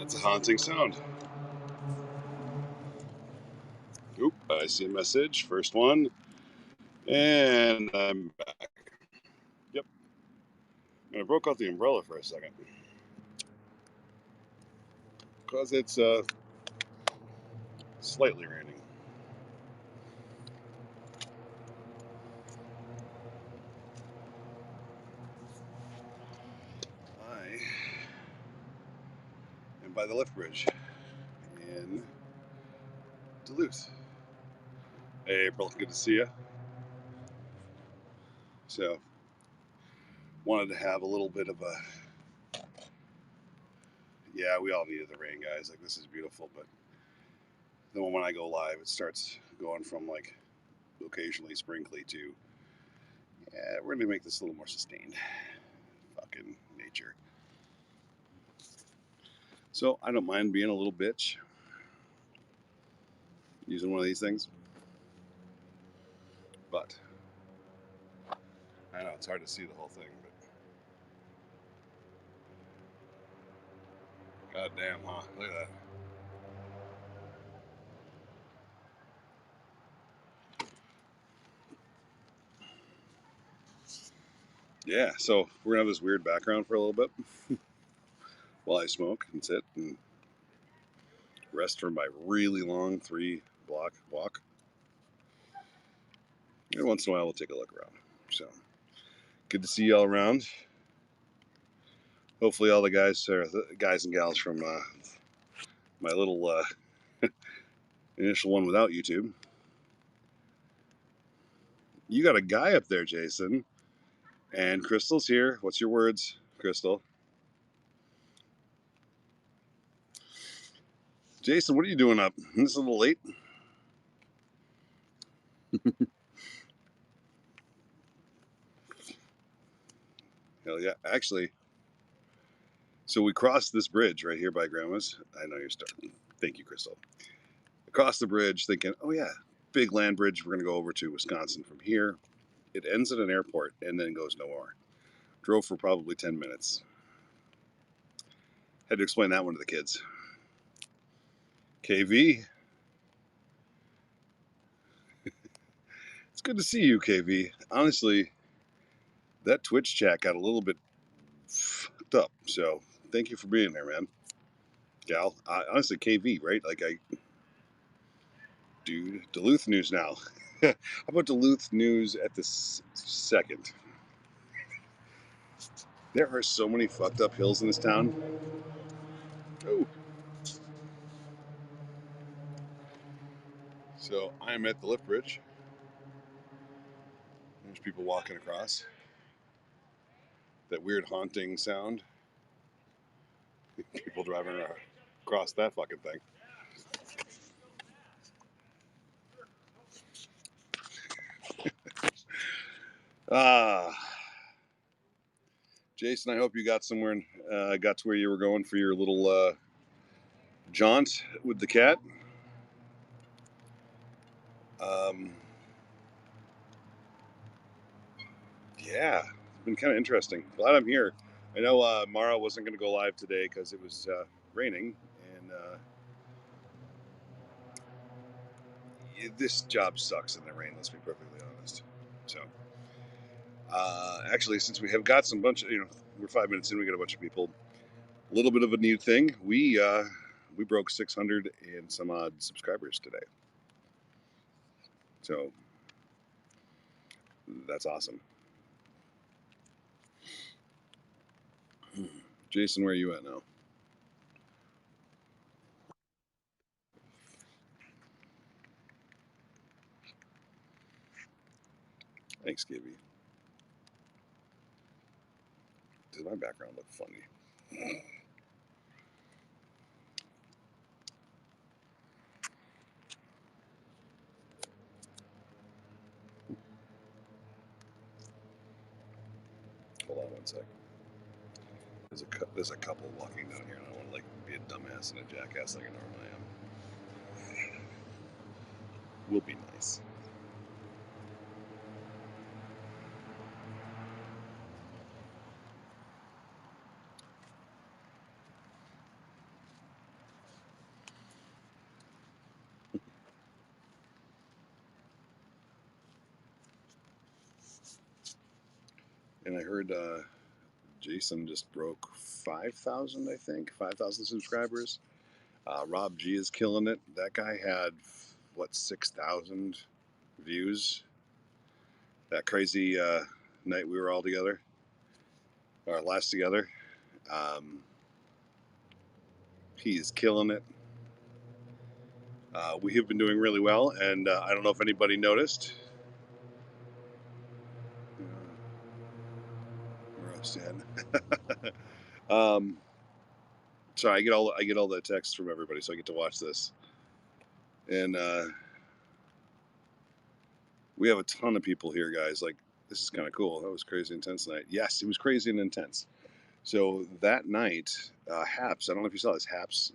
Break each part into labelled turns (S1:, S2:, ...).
S1: That's a haunting sound. Oop, I see a message. First one. And I'm back. Yep. And I broke out the umbrella for a second. Because it's slightly raining. I am by the lift bridge in Duluth. Hey, April, good to see you. So, wanted to have a little bit of a, yeah, we all needed the rain, guys. Like, this is beautiful, but then when I go live, it starts going from like occasionally sprinkly to, yeah, we're gonna make this a little more sustained. Fucking nature. So, I don't mind being a little bitch using one of these things, but I know it's hard to see the whole thing, but god damn, huh? Look at that. Yeah, so we're gonna have this weird background for a little bit while I smoke and sit and rest from my really long 3-block walk. Every once in a while, we'll take a look around. So good to see you all around. Hopefully, all the guys and gals from my little initial one without YouTube. You got a guy up there, Jason, and Crystal's here. What's your words, Crystal? Jason, what are you doing up? This is a little late. Hell yeah. Actually, so we crossed this bridge right here by Grandma's. I know you're starting. Thank you, Crystal. Across the bridge thinking, oh yeah, big land bridge. We're going to go over to Wisconsin from here. It ends at an airport and then goes nowhere. Drove for probably 10 minutes. Had to explain that one to the kids. KV. It's good to see you, KV. Honestly, that Twitch chat got a little bit fucked up. So thank you for being there, man. Gal. Honestly, KV, right? Like dude, Duluth news now. How about Duluth news at the second? There are so many fucked up hills in this town. Oh. So I'm at the lift bridge. There's people walking across. That weird haunting sound. People driving across that fucking thing. Jason, I hope you got somewhere, got to where you were going for your little jaunt with the cat. Yeah, it's been kind of interesting. Glad I'm here. I know Mara wasn't going to go live today because it was raining, and this job sucks in the rain. Let's be perfectly honest. So, actually, since we have got some bunch of, we're 5 minutes in, we got a bunch of people. A little bit of a new thing. We broke 600 and some odd subscribers today. So that's awesome. Jason, where are you at now? Thanks, Gibby. Does my background look funny? Hold on one sec. There's a couple walking down here, and I don't want to be a dumbass and a jackass like I normally am. Will be nice. And I heard Jason just broke 5,000, I think, 5,000 subscribers. Rob G is killing it. That guy had, what, 6,000 views that crazy night we were all together, our last together. He is killing it. We have been doing really well, and I don't know if anybody noticed. Where I stand. Sorry, I get all the texts from everybody, so I get to watch this, and we have a ton of people here, guys. Like, this is kind of cool. That was crazy intense night. Yes, it was crazy and intense. So that night, Haps, I don't know if you saw this, Haps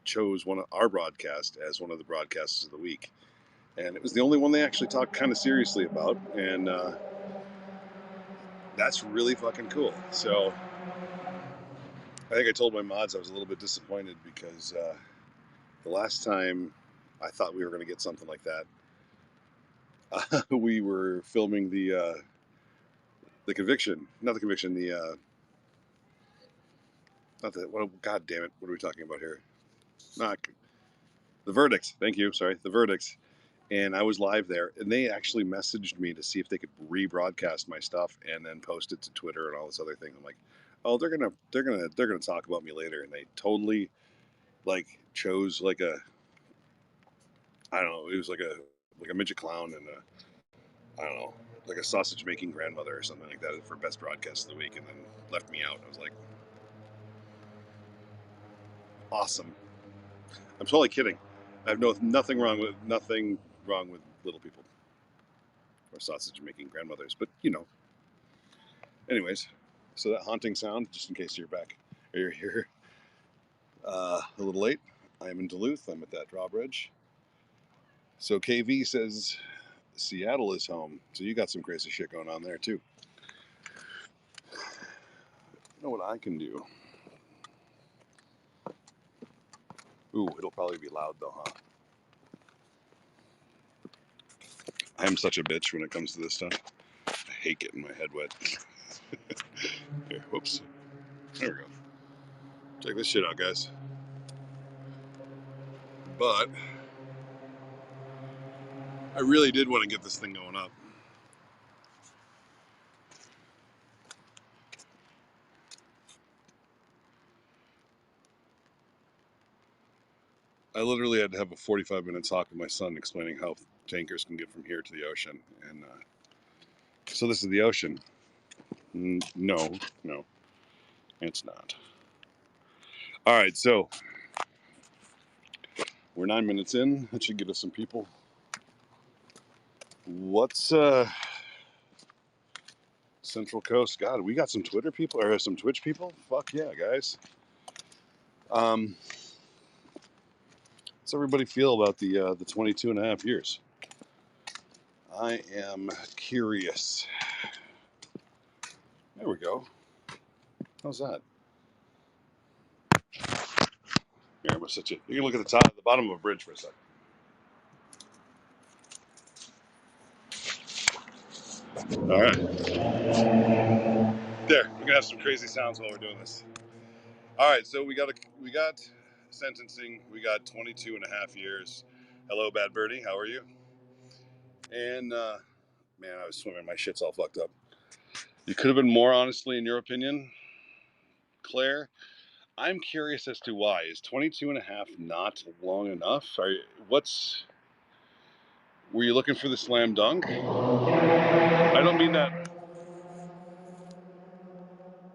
S1: chose one of our broadcast as one of the broadcasts of the week. And it was the only one they actually talked kind of seriously about. And that's really fucking cool. So I think I told my mods I was a little bit disappointed because the last time I thought we were going to get something like that, we were filming the conviction, not the conviction, the not the, what, God damn it, what are we talking about here? Not the verdict. Thank you. Sorry, the verdict. And I was live there, and they actually messaged me to see if they could rebroadcast my stuff and then post it to Twitter and all this other thing. I'm like, oh, they're gonna talk about me later, and they totally like chose like a, I don't know, it was like a midget clown and a, I don't know, like a sausage making grandmother or something like that for best broadcast of the week, and then left me out. I was like, awesome. I'm totally kidding. I have nothing wrong with little people or sausage making grandmothers, but you know. Anyways, so that haunting sound, just in case you're back, or you're here a little late. I am in Duluth. I'm at that drawbridge. So KV says Seattle is home. So you got some crazy shit going on there too. You know what I can do? Ooh, it'll probably be loud though, huh? I'm such a bitch when it comes to this stuff. I hate getting my head wet. Here, whoops. There we go. Check this shit out, guys. But I really did want to get this thing going up. I literally had to have a 45-minute talk with my son explaining how tankers can get from here to the ocean. And so this is the ocean. No, it's not. All right, so we're 9 minutes in. That should get us some people. What's Central Coast? God, we got some Twitter people or some Twitch people? Fuck yeah, guys. How's everybody feel about the 22 and a half years? I am curious. There we go. How's that? Here, I'm gonna set you. You can look at the bottom of a bridge for a second. All right. There. We're gonna have some crazy sounds while we're doing this. All right. So we got sentencing. We got 22 and a half years. Hello, Bad Birdie. How are you? And man, I was swimming. My shit's all fucked up. You could have been more, honestly, in your opinion, Claire. I'm curious as to why. Is 22 and a half not long enough? Were you looking for the slam dunk? I don't mean that.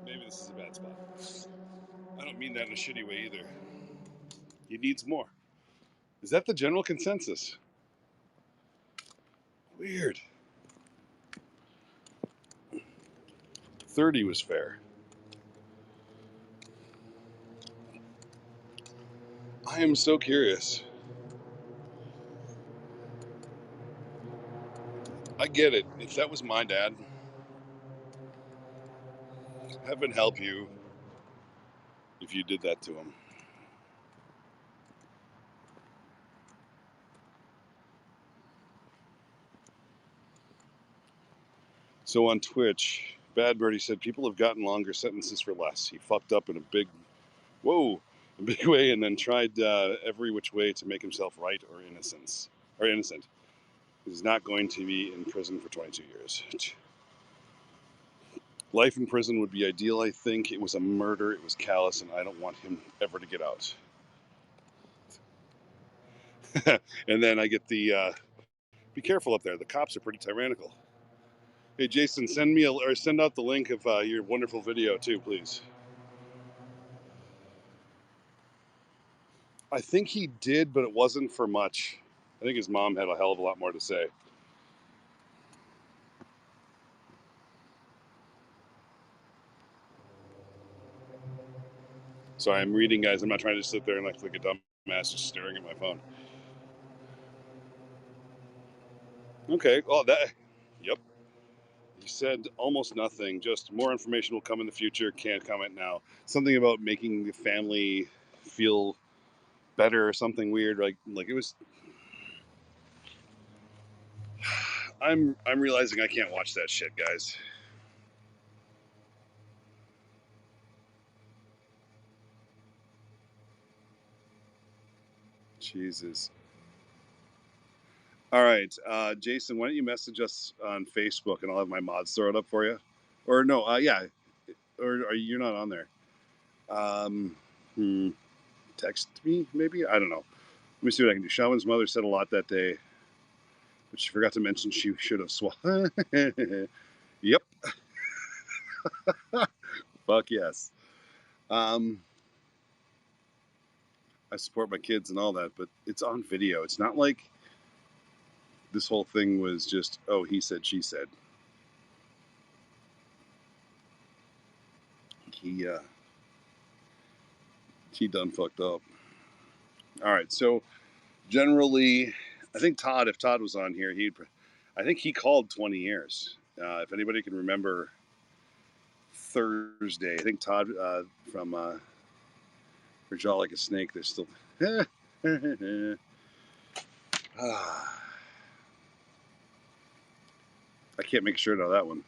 S1: Maybe this is a bad spot. I don't mean that in a shitty way either. He needs more. Is that the general consensus? Weird. 30 was fair. I am so curious. I get it. If that was my dad, heaven help you if you did that to him. So on Twitch, Bad Birdie said people have gotten longer sentences for less. He fucked up in a big way, and then tried every which way to make himself right or innocent. He's not going to be in prison for 22 years. Life in prison would be ideal, I think. It was a murder. It was callous, and I don't want him ever to get out. And then I get the be careful up there. The cops are pretty tyrannical. Hey, Jason, send out the link of your wonderful video too, please. I think he did, but it wasn't for much. I think his mom had a hell of a lot more to say. So I'm reading, guys. I'm not trying to sit there and like a dumbass just staring at my phone. Okay. Oh, Yep. He said almost nothing. Just more information will come in the future. Can't comment now. Something about making the family feel better or something weird. Like it was. I'm realizing I can't watch that shit, guys. Jesus. All right, Jason, why don't you message us on Facebook and I'll have my mods throw it up for you? Or no, yeah, or are you're not on there? Um, Text me maybe. I don't know. Let me see what I can do. Shaman's mother said a lot that day, but she forgot to mention she should have swallowed. Yep. Fuck yes. Um, I support my kids and all that, but it's on video. It's not like this whole thing was just, oh, he said, she said. He uh, he done fucked up. All right, so generally, I think Todd, if Todd was on here, I think he called 20 years. If anybody can remember Thursday, I think Todd from Her Jaw Like a Snake, they're still. I can't make a shirt out of that one.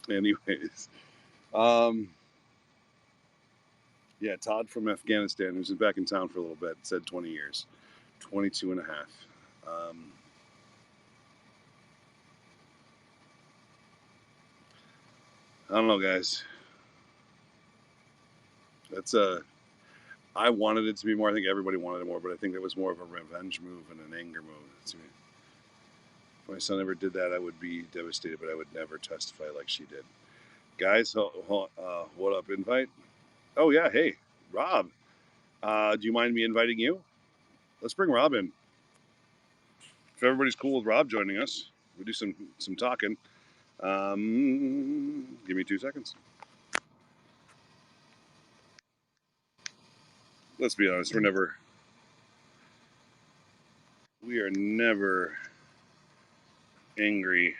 S1: Anyways, um, yeah, Todd from Afghanistan, who's been back in town for a little bit, said 20 years, 22 and a half. I don't know, guys. That's I wanted it to be more. I think everybody wanted it more, but I think it was more of a revenge move and an anger move. If my son ever did that, I would be devastated, but I would never testify like she did. Guys, what up? Invite? Oh yeah, hey, Rob. Do you mind me inviting you? Let's bring Rob in. If everybody's cool with Rob joining us, we'll do some talking. Give me 2 seconds. Let's be honest, we are never angry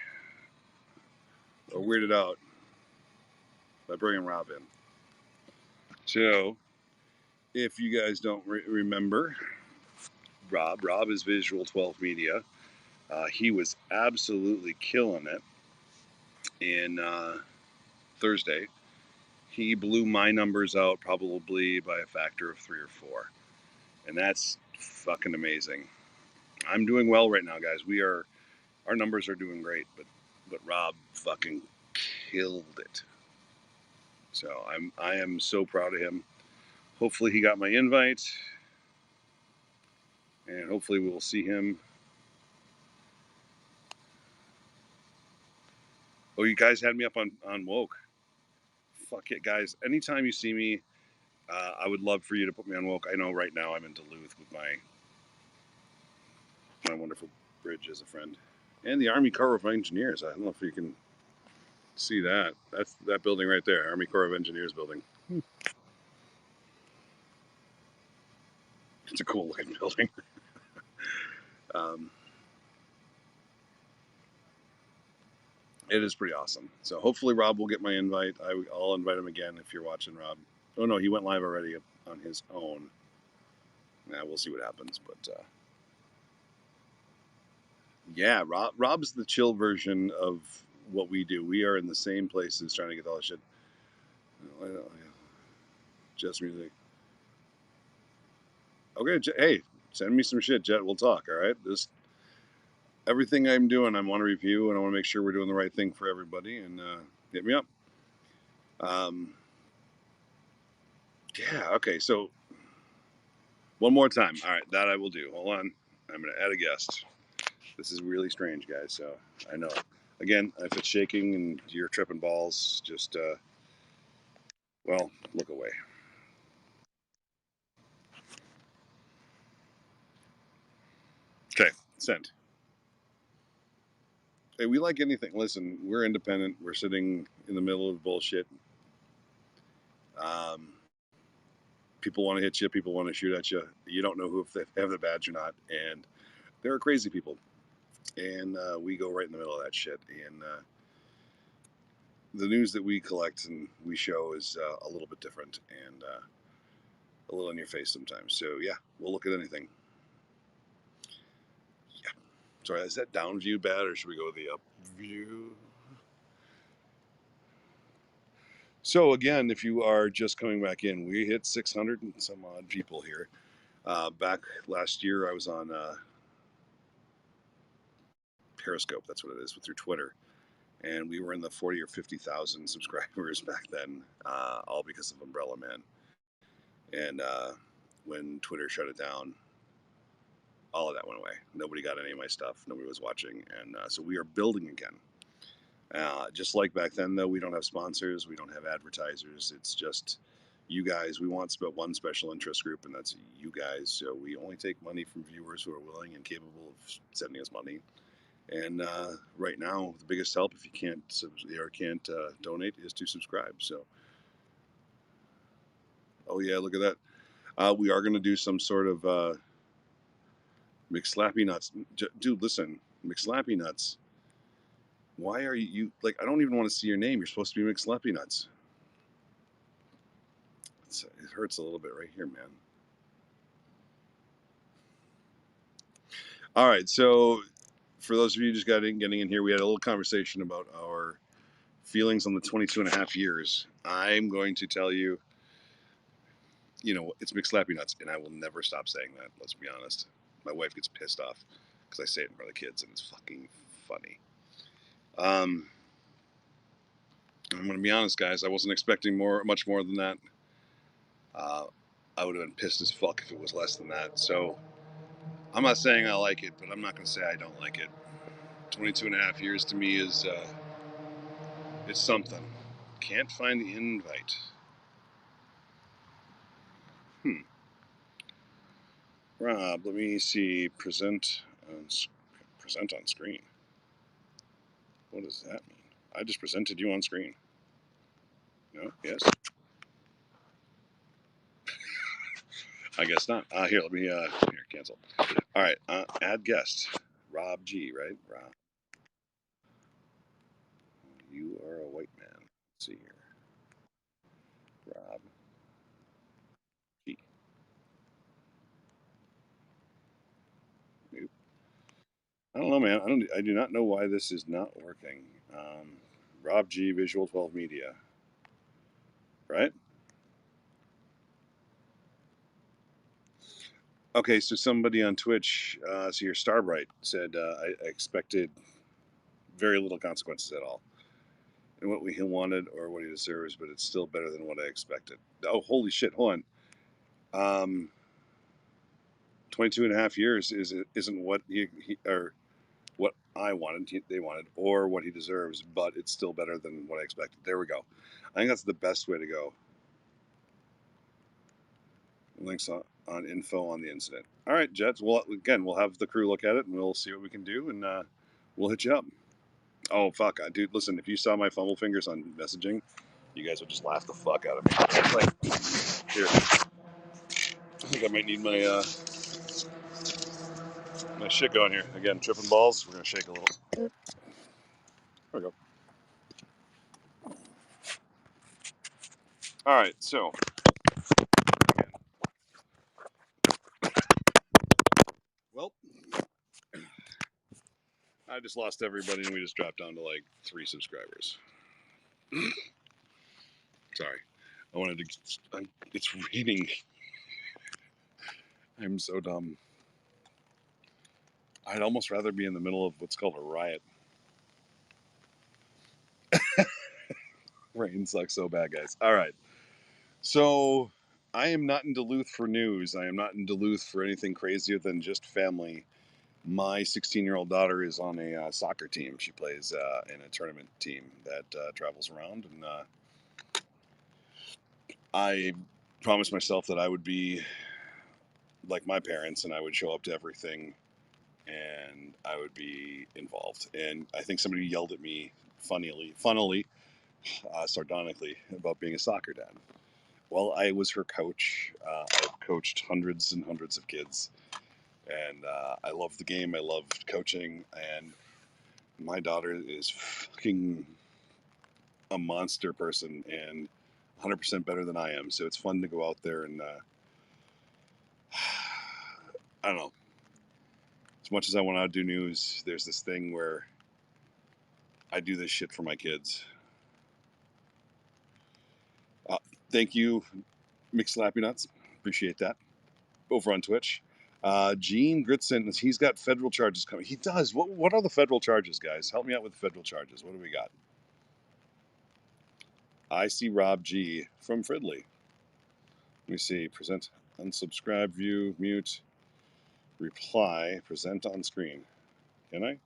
S1: or weirded out by bringing Rob in. So, if you guys don't remember, Rob is Visual 12 Media. He was absolutely killing it in Thursday. He blew my numbers out probably by a factor of 3 or 4, and that's fucking amazing. I'm doing well right now, guys. Our numbers are doing great, but Rob fucking killed it. So I am so proud of him. Hopefully he got my invite, and hopefully we will see him. Oh, you guys had me up on woke. Fuck it, guys. Anytime you see me, I would love for you to put me on woke. I know right now I'm in Duluth with my wonderful bridge as a friend, and the Army Corps of Engineers. I don't know if you can see that. That's that building right there, Army Corps of Engineers building. It's a cool looking building. um, it is pretty awesome. So hopefully Rob will get my invite. I'll invite him again if you're watching, Rob. Oh no, he went live already on his own. Now we'll see what happens, but yeah, Rob's the chill version of what we do. We are in the same places trying to get all this shit. Just music. Okay, hey, send me some shit, Jet. We'll talk. All right. Just everything I'm doing, I want to review, and I want to make sure we're doing the right thing for everybody. And hit me up. Um, yeah. Okay. So one more time. All right, that I will do. Hold on. I'm going to add a guest. This is really strange, guys. So I know. Again, if it's shaking and you're tripping balls, just well, look away. Okay, send. Hey, we like anything. Listen, we're independent. We're sitting in the middle of bullshit. Um, people want to hit you. People want to shoot at you. You don't know who if they have the badge or not. And there are crazy people. And we go right in the middle of that shit. And the news that we collect and we show is a little bit different and a little in your face sometimes. So yeah, we'll look at anything. Yeah. Sorry, is that down view bad or should we go the up view? So again, if you are just coming back in, we hit 600 and some odd people here. Back last year, I was on Periscope. That's what it is through Twitter, and we were in the 40 or 50,000 subscribers back then, all because of Umbrella Man. And when Twitter shut it down, all of that went away. Nobody got any of my stuff. Nobody was watching, and so we are building again. Just like back then, though, we don't have sponsors, we don't have advertisers. It's just you guys. We want one special interest group, and that's you guys. So we only take money from viewers who are willing and capable of sending us money. And right now, the biggest help, if you can't donate, is to subscribe. So, oh yeah, look at that. We are going to do some sort of McSlappy Nuts, dude. Listen, McSlappy Nuts. Why are you like? I don't even want to see your name. You're supposed to be McSlappy Nuts. It hurts a little bit right here, man. All right, so for those of you just getting in here, we had a little conversation about our feelings on the 22 and a half years. I'm going to tell you, it's McSlappy Nuts, and I will never stop saying that. Let's be honest. My wife gets pissed off because I say it in front of the kids, and it's fucking funny. I'm going to be honest, guys. I wasn't expecting much more than that. I would have been pissed as fuck if it was less than that. So I'm not saying I like it, but I'm not going to say I don't like it. 22 and a half years to me is it's something. Can't find the invite. Rob, let me see. Present on screen. What does that mean? I just presented you on screen. No? Yes? I guess not. Here, let me cancel. All right, add guest. Rob G, right? Rob. You are a white man. Let's see here. Rob G. Nope. I don't know, man. I do not know why this is not working. Rob G, Visual 12 Media. Right? Okay, so somebody on Twitch, so your Starbright said, I expected very little consequences at all. And what he wanted or what he deserves, but it's still better than what I expected. Oh, holy shit, hold on. 22 and a half years isn't what he or what I wanted, they wanted, or what he deserves, but it's still better than what I expected. There we go. I think that's the best way to go. Links on info on the incident. All right, Jets. Well, again, we'll have the crew look at it and we'll see what we can do, and we'll hit you up. Oh, fuck. Dude, listen, if you saw my fumble fingers on messaging, you guys would just laugh the fuck out of me. Like, here. I think I might need my shit going here. Again, tripping balls. We're going to shake a little. There we go. All right, so. Well, I just lost everybody, and we just dropped down to like 3 subscribers. Sorry, I wanted to. It's raining. I'm so dumb. I'd almost rather be in the middle of what's called a riot. Rain sucks so bad, guys. All right. So I am not in Duluth for news. I am not in Duluth for anything crazier than just family. My 16-year-old daughter is on a soccer team. She plays in a tournament team that travels around. And I promised myself that I would be like my parents and I would show up to everything and I would be involved. And I think somebody yelled at me funnily, sardonically about being a soccer dad. Well, I was her coach. I've coached hundreds and hundreds of kids, and I love the game. I love coaching, and my daughter is fucking a monster person and 100% better than I am. So it's fun to go out there and I don't know. As much as I want to do news, there's this thing where I do this shit for my kids. Thank you, McSlappy Nuts. Appreciate that. Over on Twitch. Gene Gritson, he's got federal charges coming. He does. What are the federal charges, guys? Help me out with the federal charges. What do we got? I see Rob G from Fridley. Let me see. Present, unsubscribe, view, mute, reply, present on screen. Can I?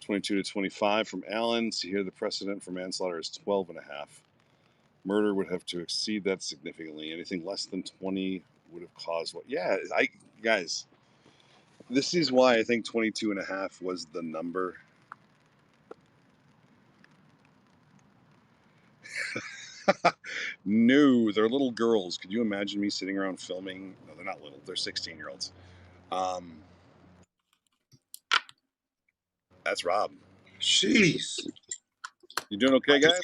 S1: 22 to 25 from Allen. See here, the precedent for manslaughter is 12 and a half. Murder would have to exceed that significantly. Anything less than 20 would have caused what? Yeah, guys, this is why I think 22 and a half was the number. No, they're little girls. Could you imagine me sitting around filming? No, they're not little. They're 16-year-olds. That's Rob.
S2: Jeez.
S1: You doing okay, guys?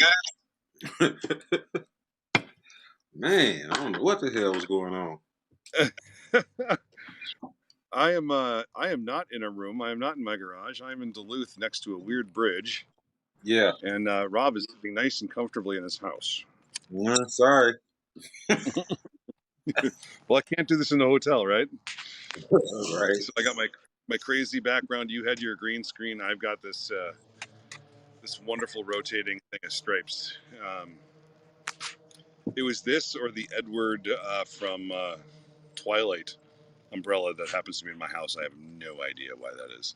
S2: Man, I don't know what the hell was going on.
S1: I am not in a room. I am not in my garage. I'm in Duluth next to a weird bridge.
S2: Yeah.
S1: And Rob is sitting nice and comfortably in his house.
S2: Yeah, sorry.
S1: Well, I can't do this in the hotel, right?
S2: Right.
S1: So I got my crazy background. You had your green screen. I've got this this wonderful rotating thing of stripes. It was this or the Edward from Twilight umbrella that happens to be in my house. I have no idea why that is.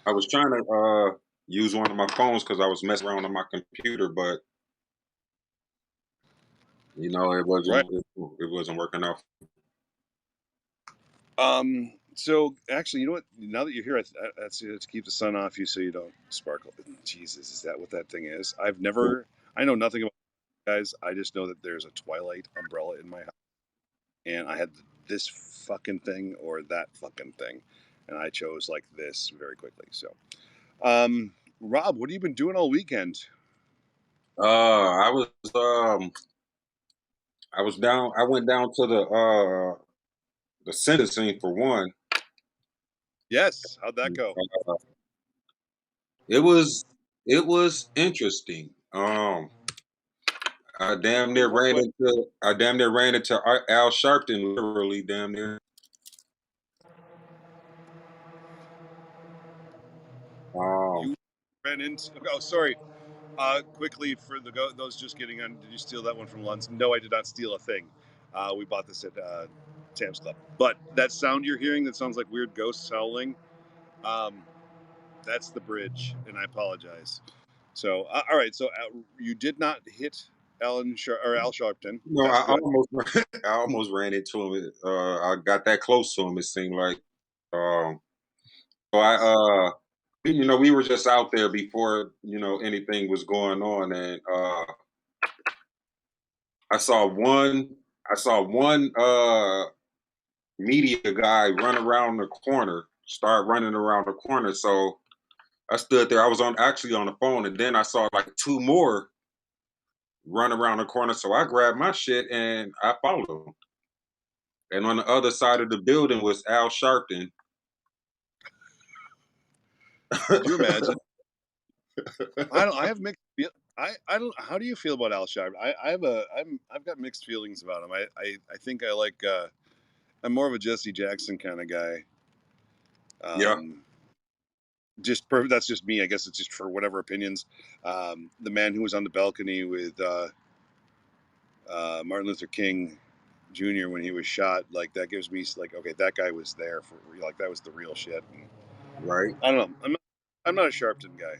S2: I was trying to use one of my phones because I was messing around on my computer, but you know it wasn't
S1: Right.
S2: it wasn't working out.
S1: So actually, you know what? Now that you're here, that's to keep the sun off you so you don't sparkle. Jesus, is that what that thing is? I know nothing about it, guys. I just know that there's a Twilight umbrella in my house, and I had this fucking thing or that fucking thing, and I chose like this very quickly. So, Rob, what have you been doing all weekend?
S2: I was down. I went down to the sentencing for one.
S1: Yes, how'd that go?
S2: Uh, it was interesting. I damn near ran into Al Sharpton, literally damn near. Um,
S1: You ran into. Oh, sorry. Quickly for those just getting on, did you steal that one from Lund's? No, I did not steal a thing. We bought this at Sam's Club. But that sound you're hearing that sounds like weird ghosts howling, that's the bridge, and I apologize. So, all right. So you did not hit Al Sharpton.
S2: no,
S1: That's
S2: I
S1: good.
S2: almost I almost ran into him. I got that close to him. It seemed like. Um, so we were just out there before anything was going on, and I saw one media guy start running around the corner. So I stood there. I was actually on the phone, and then I saw like two more run around the corner. So I grabbed my shit and I followed them. And on the other side of the building was Al Sharpton.
S1: Could you imagine? I don't. I have mixed. I don't. How do you feel about Al Sharpton? I have a. I've got mixed feelings about him. I think I like. I'm more of a Jesse Jackson kind of guy.
S2: Yeah,
S1: Um, that's just me. I guess it's just for whatever opinions. The man who was on the balcony with Martin Luther King Jr. when he was shot, like that gives me like, okay, that guy was there for real. Like that was the real shit. And
S2: right.
S1: I don't know. I'm not a Sharpton guy.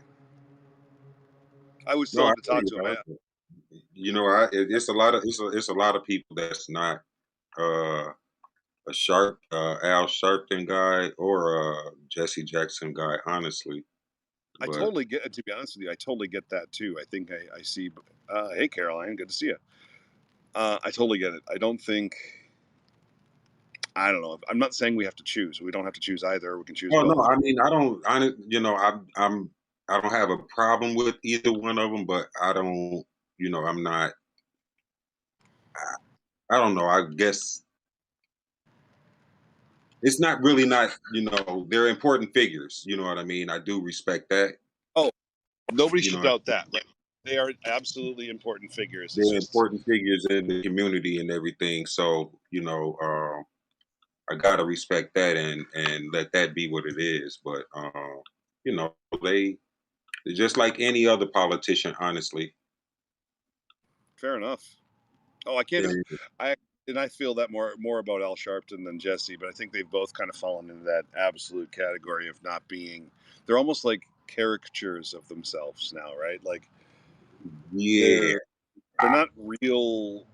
S1: I would still
S2: No, I
S1: have to
S2: feel
S1: talk
S2: you,
S1: to him.
S2: man. It's a lot of it's a lot of people that's not uh a Al Sharpton guy or a Jesse Jackson guy, honestly.
S1: I
S2: But
S1: totally get. To be honest with you, I totally get that too. I think I see. Hey, Caroline, good to see you. I totally get it. I don't think. I don't know. I'm not saying we have to choose. We don't have to choose either. We can choose
S2: oh no,
S1: both.
S2: I mean I don't. I don't have a problem with either one of them, but I don't. I'm not. I don't know. I guess it's not really not. They're important figures. You know what I mean? I do respect that.
S1: Oh, nobody
S2: You
S1: should
S2: know,
S1: doubt that. Like they are absolutely important figures. It's
S2: they're
S1: just
S2: important figures in the community and everything. So I gotta respect that and let that be what it is. But you know, they they're just like any other politician, honestly.
S1: fair enough. Oh, I can't.
S2: And
S1: I and I feel that more about Al Sharpton than Jesse, but I think they've both kind of fallen into that absolute category of not being. They're almost like caricatures of themselves now, right? Like
S2: yeah,
S1: they're not real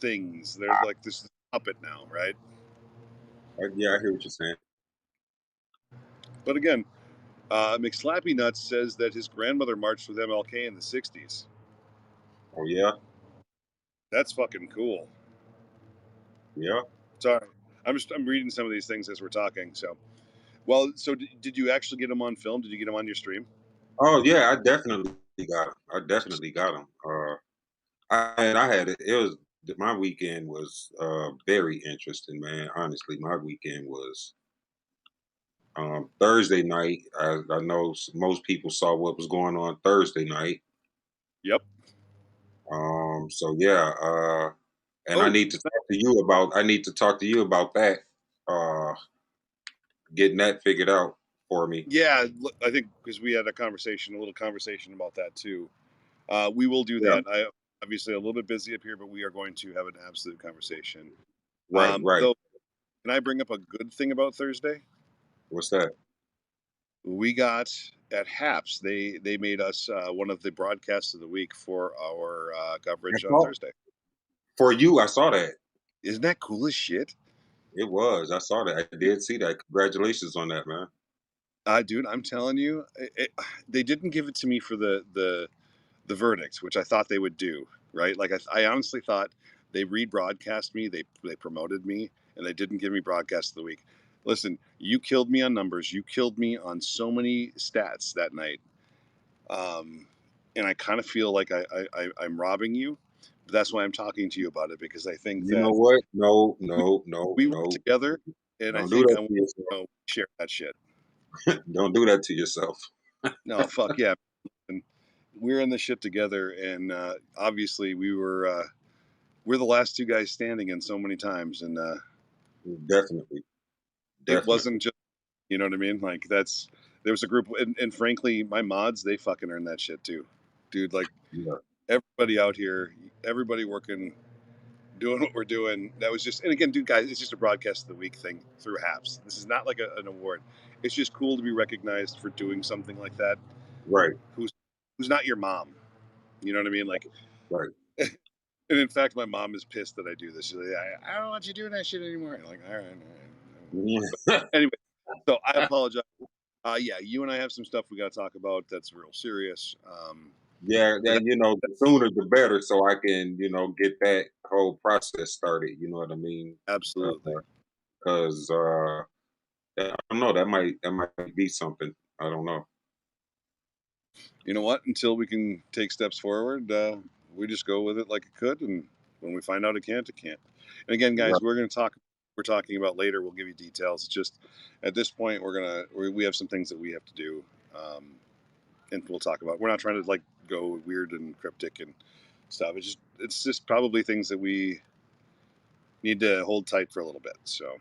S1: things. They're like this puppet now, right?
S2: yeah, I hear what you're saying.
S1: But again, McSlappy Nuts says that his grandmother marched with MLK in the '60s.
S2: Oh yeah,
S1: That's fucking cool.
S2: yeah.
S1: Sorry, I'm reading some of these things as we're talking. So well, so did you actually get them on film? Did you get them on your stream?
S2: Oh yeah, I definitely got him. I definitely got him. And I had it. It was my weekend was very interesting, man. Honestly, my weekend was Thursday night. I know most people saw what was going on Thursday night.
S1: Yep.
S2: So yeah, and
S1: Oh,
S2: I need to talk to you about that. Uh, getting that figured out for me.
S1: yeah. I think because we had a little conversation about that too. We will do
S2: Yeah,
S1: that. I obviously a little bit busy up here, but we are going to have an absolute conversation.
S2: right, right.
S1: Though, can I bring up a good thing about Thursday?
S2: What's that?
S1: We got at Haps. They made us one of the broadcasts of the week for our
S2: I
S1: coverage on
S2: saw
S1: Thursday.
S2: for you. I saw that.
S1: Isn't that cool as shit?
S2: It was. I saw that. I did see that. Congratulations on that, man.
S1: Dude, I'm telling you, they didn't give it to me for the verdict, which I thought they would do. Right? Like I honestly thought they rebroadcast me, they promoted me, and they didn't give me broadcast of the week. Listen, you killed me on numbers. You killed me on so many stats that night, um, and I kind of feel like I'm robbing you. But that's why I'm talking to you about it because I think
S2: You know
S1: that
S2: what? No,
S1: we,
S2: no, no,
S1: we work
S2: no.
S1: together, and I
S2: Don't do
S1: think
S2: that
S1: I want
S2: to yourself.
S1: to share that shit.
S2: Don't do that to yourself.
S1: No, fuck yeah. And we're in this shit together, and obviously we're the last two guys standing in so many times, and
S2: Definitely,
S1: it
S2: definitely.
S1: wasn't just you know what I mean. Like that's there was a group, and frankly, my mods they fucking earned that shit too, dude. Like
S2: Yeah,
S1: everybody out here, everybody working, doing what we're doing. That was just, and again, dude, guys, it's just a broadcast of the week thing through Haps. This is not like an award. It's just cool to be recognized for doing something like that.
S2: right,
S1: Who's who's not your mom? You know what I mean? Like
S2: right.
S1: and in fact, my mom is pissed that I do this. She's like, I don't want you doing that shit anymore. I'm like, all right, all right. But anyway, so I apologize. Yeah, you and I have some stuff we got to talk about that's real serious.
S2: Yeah,
S1: But
S2: and the sooner the better, so I can get that whole process started. You know what I mean?
S1: absolutely.
S2: Because I don't know, that might be something. I don't know.
S1: You know what? Until we can take steps forward, we just go with it like it could, and when we find out it can't, it can't. And again,
S2: Right,
S1: guys, we're going to talk. We're talking about later. We'll give you details. It's just at this point, we have some things that we have to do. Um, and we'll talk about. We're not trying to like go weird and cryptic and stuff. It's just probably things that we need to hold tight for a little bit. So,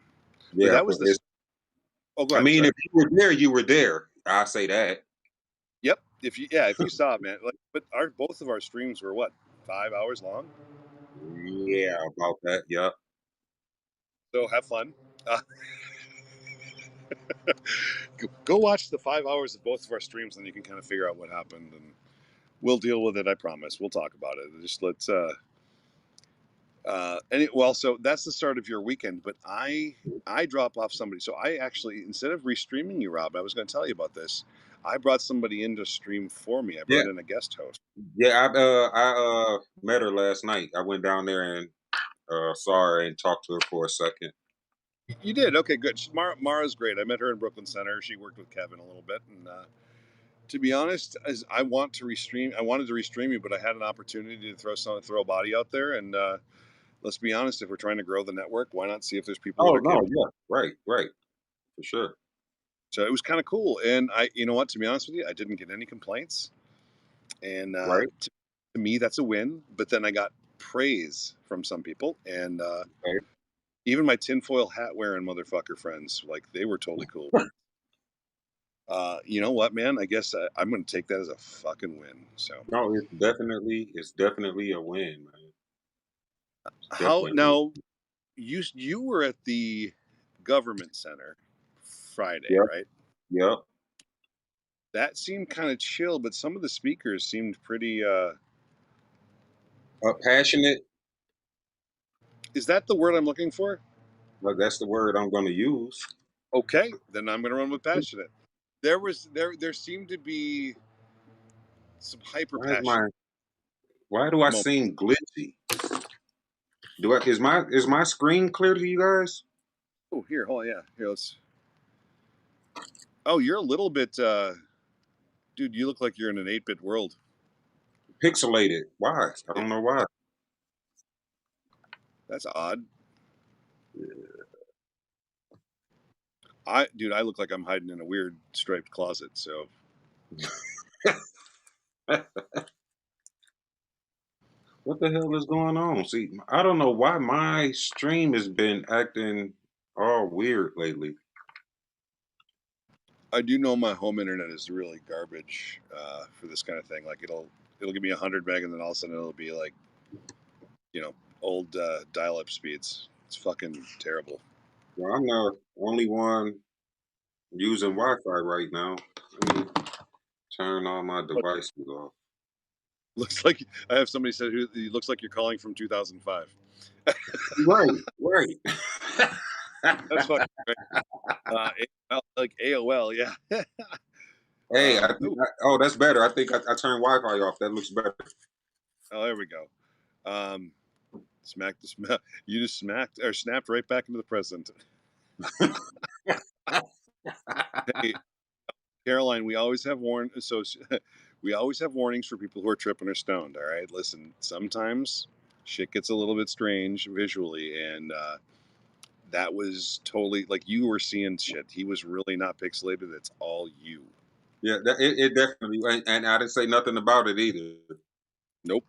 S1: but
S2: Yeah,
S1: that
S2: but
S1: was the.
S2: it's.
S1: Oh, go
S2: I
S1: ahead.
S2: mean,
S1: Sorry.
S2: if you were there, you were there. I say that.
S1: Yep. If you saw it, man. Like, but our both of our streams were what 5 hours long.
S2: Yeah, about that. Yep.
S1: So have fun. Uh, go watch the 5 hours of both of our streams, and you can kind of figure out what happened, and we'll deal with it. I promise. We'll talk about it. Just let's. Well, so that's the start of your weekend. But I drop off somebody. So I actually, instead of restreaming you, Rob, I was going to tell you about this. I brought somebody in to stream for me. I
S2: Yeah,
S1: brought in a guest host.
S2: yeah. I met her last night. I went down there and saw her and talked to her for a second.
S1: You did okay, good. Mara's great. I met her in Brooklyn Center. She worked with Kevin a little bit, and to be honest, as I wanted to restream you, but I had an opportunity to throw a body out there. And let's be honest, if we're trying to grow the network, why not see if there's people that
S2: Oh
S1: are
S2: no,
S1: capable?
S2: yeah, right, right, for sure.
S1: So it was kind of cool. And you know what? To be honest with you, I didn't get any complaints. And
S2: Right,
S1: to me, that's a win. But then I got praise from some people, and
S2: right.
S1: even my tinfoil hat wearing motherfucker friends, like they were totally cool. You know what, man? I guess I'm going to take that as a fucking win. So,
S2: No, it's definitely a win, man. It's
S1: how
S2: definitely.
S1: now? You were at the government center Friday,
S2: Yep,
S1: right?
S2: yep.
S1: That seemed kind of chill, but some of the speakers seemed pretty.
S2: Passionate.
S1: Is that the word I'm looking for?
S2: Like that's the word I'm going to use.
S1: Okay, then I'm going to run with passionate. There seemed to be some hyper
S2: Why is
S1: passion
S2: my? Why do I
S1: moment.
S2: seem glitchy? Do I? Is my screen clear to you guys?
S1: Oh, here, oh yeah, here let's. Oh, you're a little bit, dude. You look like you're in an 8-bit world.
S2: Pixelated. Why? I
S1: It,
S2: don't know why.
S1: that's odd. Dude, I look like I'm hiding in a weird striped closet. So
S2: What the hell is going on? See, I don't know why my stream has been acting all weird lately.
S1: I do know my home internet is really garbage for this kind of thing. Like it'll give me 100 meg, and then all of a sudden it'll be like old dial-up speeds. It's fucking terrible.
S2: Well, I'm the only one using Wi-Fi right now. Let me turn all my
S1: But
S2: devices off.
S1: looks like I have somebody said it looks like you're calling from 2005.
S2: Right, right.
S1: That's fucking great. Like AOL, yeah.
S2: Hey,
S1: Ooh,
S2: oh, that's better. I think I turned Wi-Fi off. That looks better.
S1: oh, there we go. Um, smacked the smack. You just smacked or snapped right back into the present. Hey, Caroline, we always have we always have warnings for people who are tripping or stoned. All right, listen. Sometimes shit gets a little bit strange visually, and that was totally like you were seeing shit. He was really not pixelated. It's all you.
S2: Yeah, it definitely, and I didn't say nothing about it either.
S1: Nope.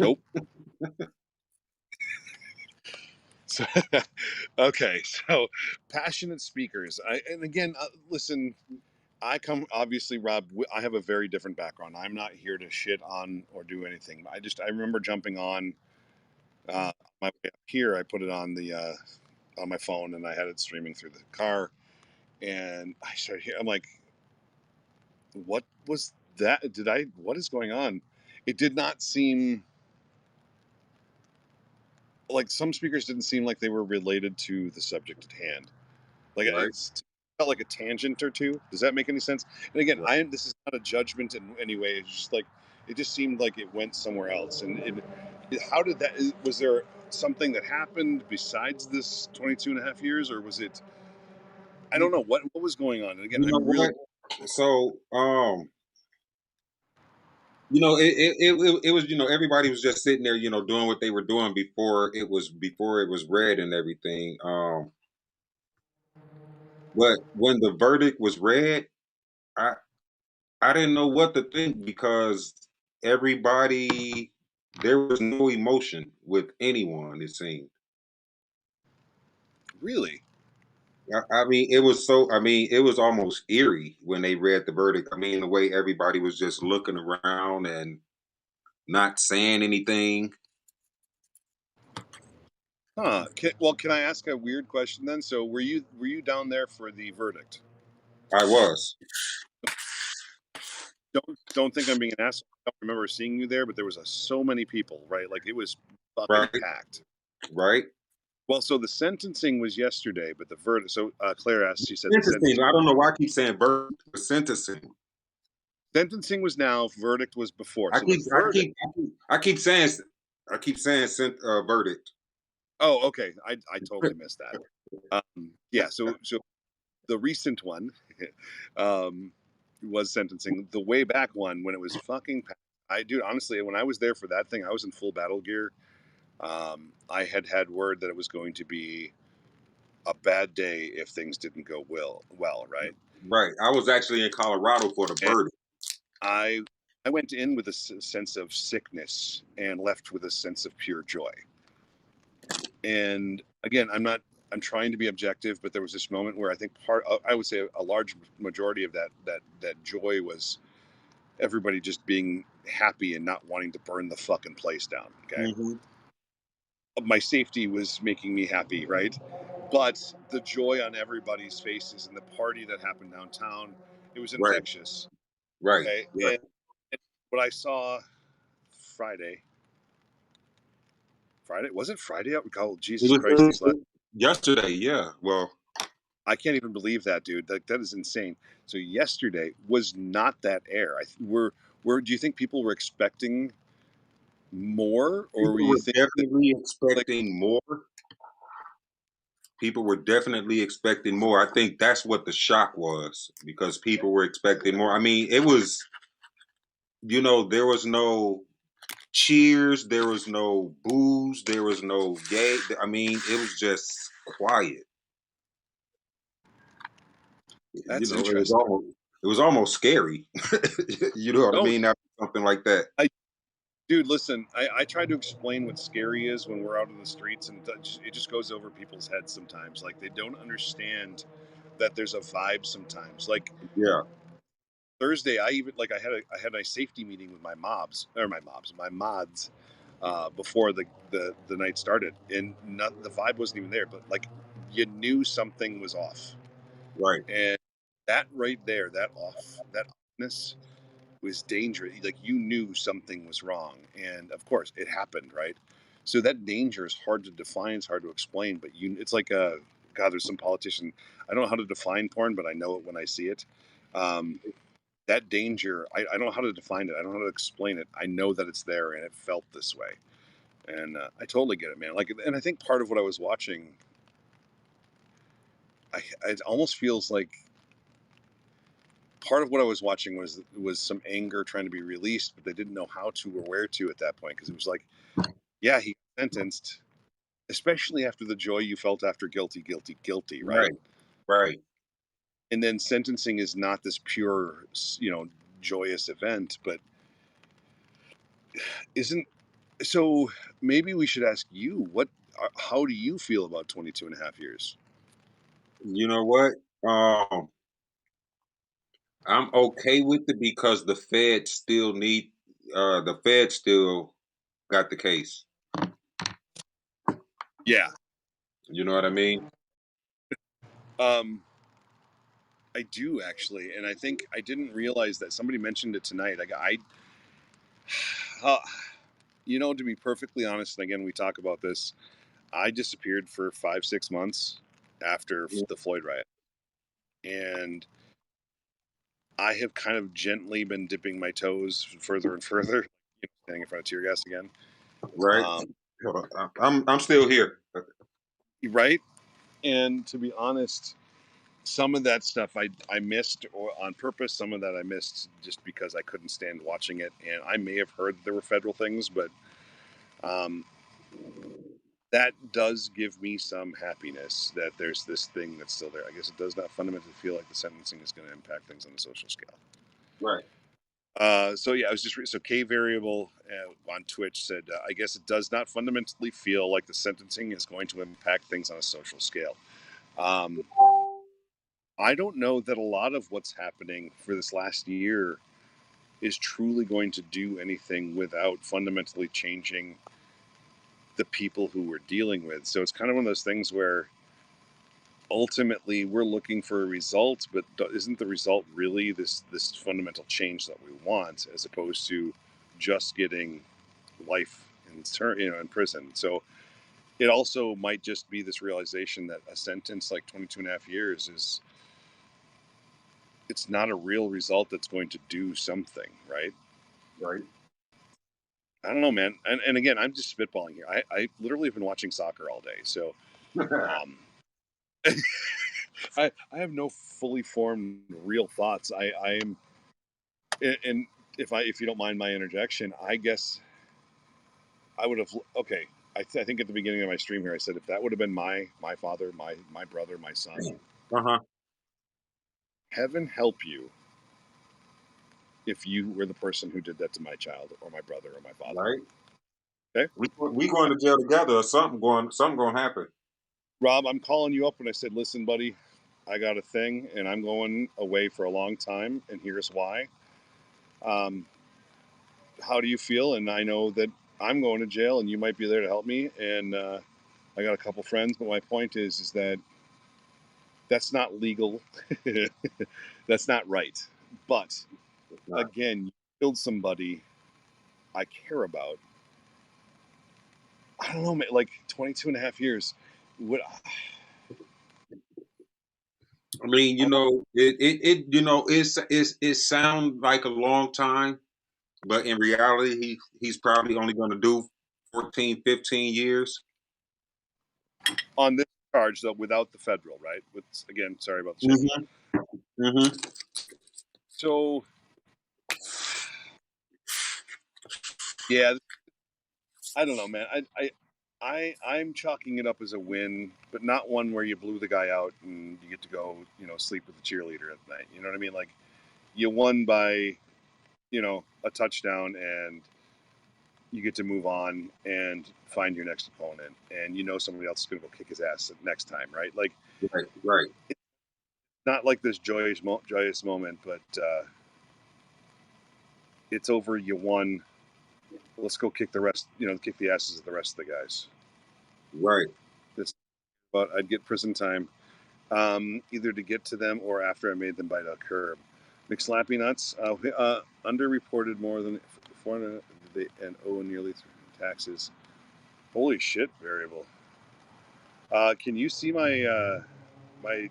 S1: Nope. So, okay, so passionate speakers. And again, listen. I come obviously, Rob. I have a very different background. I'm not here to shit on or do anything. I remember jumping on my way up here. I put it on my phone and I had it streaming through the car. And I started hearing. I'm like, what was that? Did I? What is going on? It did not seem like some speakers didn't seem like they were related to the subject at hand. Like
S2: Right,
S1: it's felt like a tangent or two. Does that make any sense? And again,
S2: right.
S1: I this is not a judgment in any way. It's just like it just seemed like it went somewhere else. And how did that? Was there something that happened besides this 22 and a half years, or was it? I
S2: You,
S1: don't know what was going on. And again,
S2: you know
S1: I'm really
S2: what? So, it was, everybody was just sitting there, doing what they were doing before it was read and everything. But when the verdict was read, I I didn't know what to think because everybody there was no emotion with anyone, it seemed.
S1: Really?
S2: I mean, it was so I mean, it was almost eerie when they read the verdict. I mean, the way everybody was just looking around and not saying anything.
S1: Huh. Can I ask a weird question then? So were you down there for the verdict?
S2: I was.
S1: Don't think I'm being an asshole. I don't remember seeing you there, but there was so many people, right? Like it was fucking
S2: Right,
S1: packed.
S2: right.
S1: Well, so the sentencing was yesterday, but the verdict. So Claire asked. She said the
S2: Sentencing.
S1: sentencing
S2: I don't know why I keep saying verdict. Sentencing.
S1: sentencing was now. Verdict was before.
S2: I
S1: So the
S2: keep, I
S1: verdict.
S2: keep, I keep, I keep saying, I keep saying verdict.
S1: Oh, okay. I totally missed that. Yeah. So the recent one um, was sentencing. The way back one when it was fucking. I dude, honestly, when I was there for that thing, I was in full battle gear. I had word that it was going to be a bad day if things didn't go well, right?
S2: Right. I was actually in Colorado for the
S1: And
S2: verdict.
S1: I I went in with a sense of sickness and left with a sense of pure joy. And again, I'm trying to be objective, but there was this moment where I think I would say a large majority of that joy was everybody just being happy and not wanting to burn the fucking place down. Okay,
S2: Hmm.
S1: my safety was making me happy, right? But the joy on everybody's faces and the party that happened downtown, it was
S2: Right.
S1: infectious.
S2: Right.
S1: Okay,
S2: Right.
S1: and what I saw Friday, Friday was it Friday? Oh
S2: It
S1: Jesus
S2: was
S1: Christ! These last
S2: yesterday. Yeah. Well,
S1: I can't even believe that, dude. That is insane. So yesterday was not that air. Were do you think people were expecting more, or were
S2: people
S1: you
S2: were
S1: think that
S2: definitely
S1: like
S2: expecting more. People were definitely expecting more. I think that's what the shock was because people were expecting more. I mean, it was, there was no cheers, there was no booze, there was no gay. I mean, it was just quiet.
S1: that's
S2: It was
S1: interesting?
S2: almost scary. You know what I
S1: No,
S2: mean? After something like that.
S1: I dude, listen. I try to explain what scary is when we're out in the streets, and it just goes over people's heads sometimes. Like they don't understand that there's a vibe sometimes. Like
S2: Yeah.
S1: Thursday, I even like I had a safety meeting with my mods before the night started, and not the vibe wasn't even there, but like you knew something was off,
S2: Right.
S1: and that right there, that offness was dangerous. Like you knew something was wrong, and of course it happened, right? So that danger is hard to define, it's hard to explain, but it's like a God. There's some politician. I don't know how to define porn, but I know it when I see it. Um, that danger, I don't know how to define it. I don't know how to explain it. I know that it's there, and it felt this way, and I totally get it, man. Like, and I think part of what I was watching, it almost feels like part of what I was watching was some anger trying to be released, but they didn't know how to or where to at that point because it was like, yeah, he sentenced, especially after the joy you felt after guilty, guilty, guilty, right?
S2: Right. Right.
S1: And then sentencing is not this pure, joyous event, but isn't so. Maybe we should ask you how do you feel about 22 and a half years?
S2: You know what? I'm okay with it because the Fed still got the case.
S1: Yeah.
S2: You know what I mean?
S1: Um, I do actually, and I think I didn't realize that somebody mentioned it tonight. Uh, to be perfectly honest, and again, we talk about this. I disappeared for 5, 6 months after
S2: Yeah.
S1: the Floyd riot, and I have kind of gently been dipping my toes further and further, standing in front of tear gas again.
S2: Right?
S1: Um,
S2: Hold on. I'm still here.
S1: right, and to be honest, some of that stuff I missed or on purpose. Some of that I missed just because I couldn't stand watching it, and I may have heard there were federal things, but um, that does give me some happiness that there's this thing that's still there. I guess it does not fundamentally feel like the sentencing is going to impact things on a social scale.
S2: Right.
S1: So yeah, I was just so K variable on Twitch said, I guess it does not fundamentally feel like the sentencing is going to impact things on a social scale. Um, I don't know that a lot of what's happening for this last year is truly going to do anything without fundamentally changing the people who we're dealing with. So it's kind of one of those things where ultimately we're looking for a result, but isn't the result really this fundamental change that we want, as opposed to just getting life in prison? So it also might just be this realization that a sentence like 22 and a half years is, it's not a real result that's going to do something, right?
S2: Right.
S1: I don't know, man. And again, I'm just spitballing here. I literally have been watching soccer all day, so um, I have no fully formed real thoughts. I am, and if you don't mind my interjection, I guess I would have, okay. I think at the beginning of my stream here, I said if that would have been my father, my brother, my son,
S2: Uh-huh.
S1: heaven help you if you were the person who did that to my child or my brother or my father.
S2: Right.
S1: Okay,
S2: We going to jail together or something going to happen.
S1: Rob, I'm calling you up when I said, listen, buddy, I got a thing and I'm going away for a long time, and here's why. Um, how do you feel? And I know that I'm going to jail, and you might be there to help me. And I got a couple friends, but my point is that that's not legal. That's not right. But
S2: It's not.
S1: again, you killed somebody I care about. I don't know, like 22 and a half years. What?
S2: I mean, it sounds like a long time, but in reality, he's probably only going to do 14, 15 years.
S1: On this charge, though, without the federal, right? With, again, sorry about the chicken.
S2: Mm-hmm. Mm-hmm.
S1: So yeah, I don't know, man. I'm chalking it up as a win, but not one where you blew the guy out and you get to go, sleep with the cheerleader at night. You know what I mean? Like, you won by, a touchdown, and you get to move on and find your next opponent, and somebody else is going to go kick his ass next time, right? Like,
S2: Right. Right.
S1: not like this joyous moment, but it's over. You won. Let's go kick the rest. Kick the asses of the rest of the guys.
S2: Right.
S1: That's, but I'd get prison time, either to get to them or after I made them bite a curb. McSlappy nuts, underreported more than 400 and owe nearly taxes. Holy shit, variable. Can you see my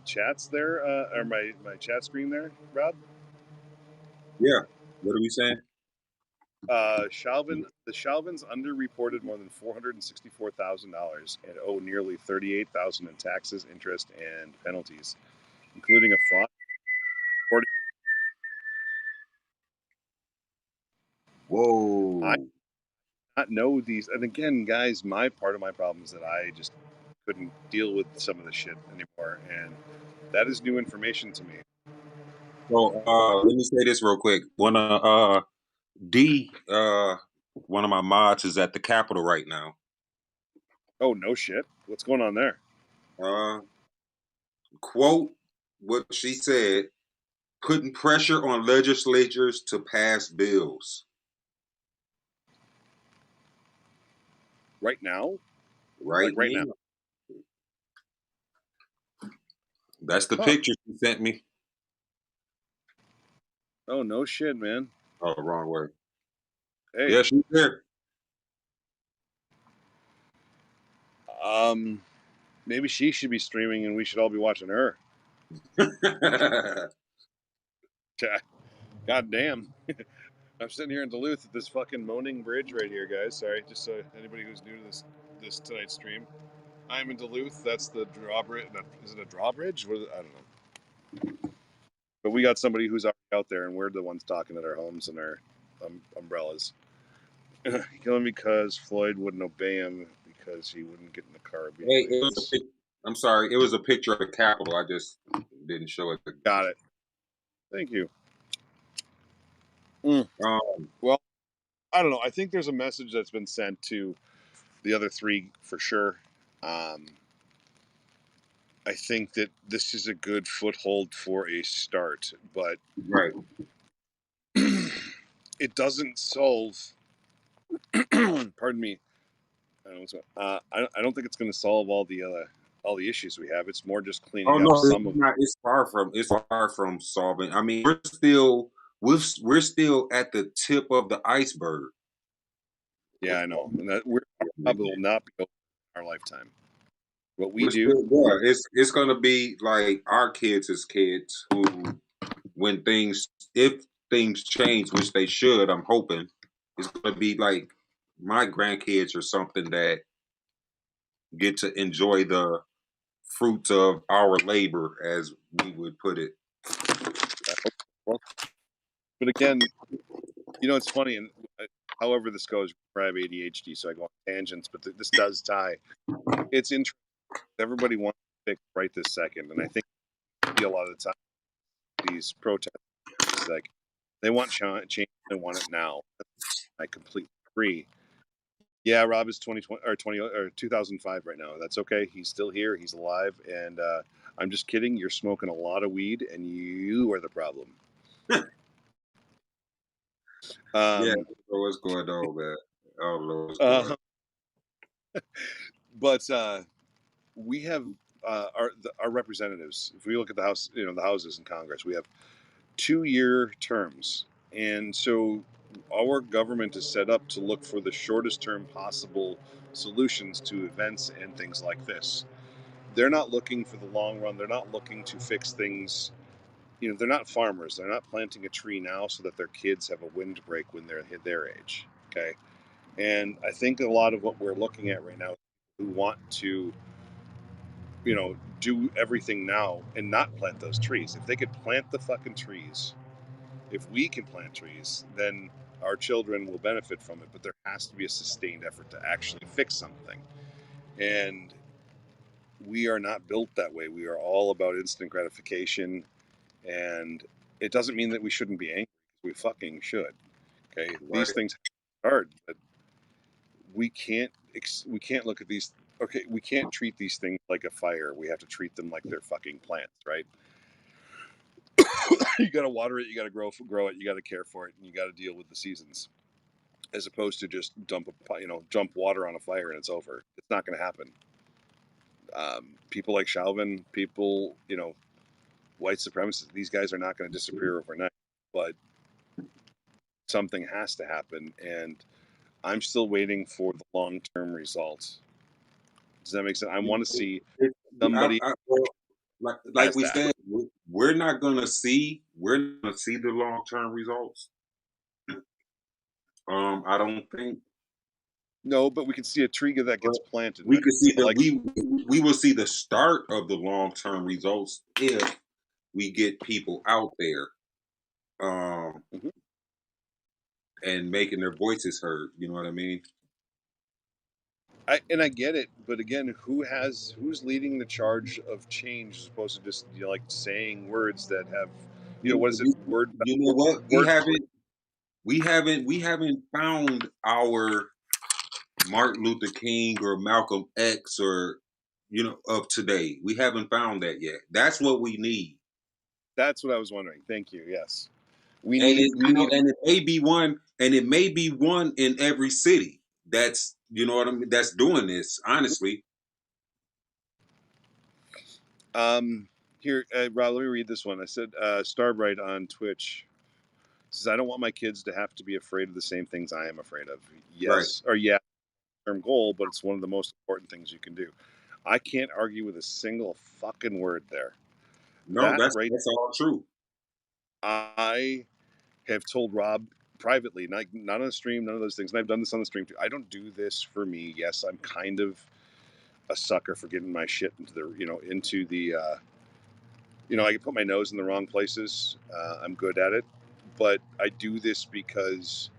S1: chats there, or my chat screen there, Rob?
S2: Yeah. What are we saying?
S1: The Shalvins underreported more than $464,000 and owe nearly $38,000 in taxes, interest, and penalties, including a fraud. I
S2: Whoa.
S1: not know these, and again, guys, my part of my problem is that I just couldn't deal with some of the shit anymore, and that is new information to me.
S2: So let me say this real quick. D one of my mods is at the Capitol right now.
S1: Oh no shit, what's going on there?
S2: Uh quote what she said, putting pressure on legislatures to pass bills.
S1: Right now? Like
S2: Right
S1: right now?
S2: now. That's the
S1: Huh?
S2: picture she sent me.
S1: Oh no shit, man.
S2: Oh, wrong way.
S1: Hey,
S2: Yeah, she's there.
S1: um, maybe she should be streaming, and we should all be watching her. God damn. I'm sitting here in Duluth at this fucking moaning bridge right here, guys. Sorry, just so anybody who's new to this tonight's stream. I'm in Duluth. That's the drawbridge. Is it a drawbridge? What is it? I don't know. But we got somebody who's already out there, and we're the ones talking at our homes and our umbrellas. Killing because Floyd wouldn't obey him because he wouldn't get in the car
S2: Hey,
S1: immediately.
S2: it was I'm sorry, it was a picture of the Capitol. I just didn't show it.
S1: Got it. Thank you. Mm.
S2: Um,
S1: Well, I don't know. I think there's a message that's been sent to the other three for sure. Um, I think that this is a good foothold for a start, but
S2: right.
S1: it doesn't solve. Pardon me. I don't think it's going to solve all the issues we have. It's more just
S2: Oh
S1: cleaning up
S2: no, it's
S1: some of them.
S2: not. It's far from solving. I mean, we're still at the tip of the iceberg.
S1: Yeah, I know, and that our job will not be over in our lifetime. What we
S2: We're
S1: do,
S2: still there. It's gonna be like our kids as kids who, when things, if things change, which they should, I'm hoping, it's gonna be like my grandkids or something that get to enjoy the fruits of our labor, as we would put it.
S1: I hope, well, but again, it's funny, and however this goes, I have ADHD, so I go on tangents, but this does tie. It's interesting. Everybody wants to fix right this second, and I think a lot of the time these protests, like they want change, they want it now. I completely agree. Yeah, Rob is 2020 or 20 or 2005 right now. That's okay. He's still here. He's alive, and I'm just kidding. You're smoking a lot of weed, and you are the problem.
S2: Yeah, I
S1: Um,
S2: don't know what's going on, man. I don't know what's going on.
S1: uh, but we have our representatives. If we look at the house, the houses in Congress, we have 2-year terms, and so our government is set up to look for the shortest term possible solutions to events and things like this. They're not looking for the long run. They're not looking to fix things. They're not farmers. They're not planting a tree now so that their kids have a windbreak when they're their age. Okay. And I think a lot of what we're looking at right now, who want to, do everything now and not plant those trees. If they could plant the fucking trees, if we can plant trees, then our children will benefit from it. But there has to be a sustained effort to actually fix something. And we are not built that way. We are all about instant gratification. And it doesn't mean that we shouldn't be angry. We fucking should. Okay. These
S2: Right?
S1: things are hard, but we can't look at these. Okay, we can't treat these things like a fire. We have to treat them like they're fucking plants, right? You got to water it, you got to grow it, you got to care for it, and you got to deal with the seasons, as opposed to just jump water on a fire and it's over. It's not going to happen. People like Chauvin, people, white supremacists, these guys are not going to disappear overnight, but something has to happen, and I'm still waiting for the long-term results. Does that make sense? I want to see somebody
S2: Well, like
S1: as
S2: we
S1: that.
S2: said, we're not gonna see the long term results. I don't think,
S1: No, but we can see a tree that
S2: but
S1: gets planted. And
S2: we could see
S1: I
S2: that
S1: like,
S2: we will see the start of the long term results if we get people out there, um,
S1: mhm.
S2: and making their voices heard. You know what I mean?
S1: I get it, but again, who's leading the charge of change as opposed to just like saying words that have,
S2: We,
S1: what is it?
S2: we,
S1: Word,
S2: you know what? We
S1: word.
S2: haven't we haven't found our Martin Luther King or Malcolm X, or of today. We haven't found that yet. That's what we need.
S1: That's what I was wondering. Thank you. Yes, we
S2: And
S1: need
S2: it
S1: we need.
S2: it may be one in every city that's, what I mean, that's doing this, honestly.
S1: Here, Rob. Let me read this one. I said, Starbright on Twitch says, "I don't want my kids to have to be afraid of the same things I am afraid of."
S2: Right.
S1: Yes, or yeah, term goal, but it's one of the most important things you can do. I can't argue with a single fucking word there.
S2: No,
S1: That
S2: that's
S1: right.
S2: that's all true.
S1: I have told Rob privately, not on the stream, none of those things, and I've done this on the stream too. I don't do this for me. Yes, I'm kind of a sucker for getting my shit into I can put my nose in the wrong places. I'm good at it, but I do this because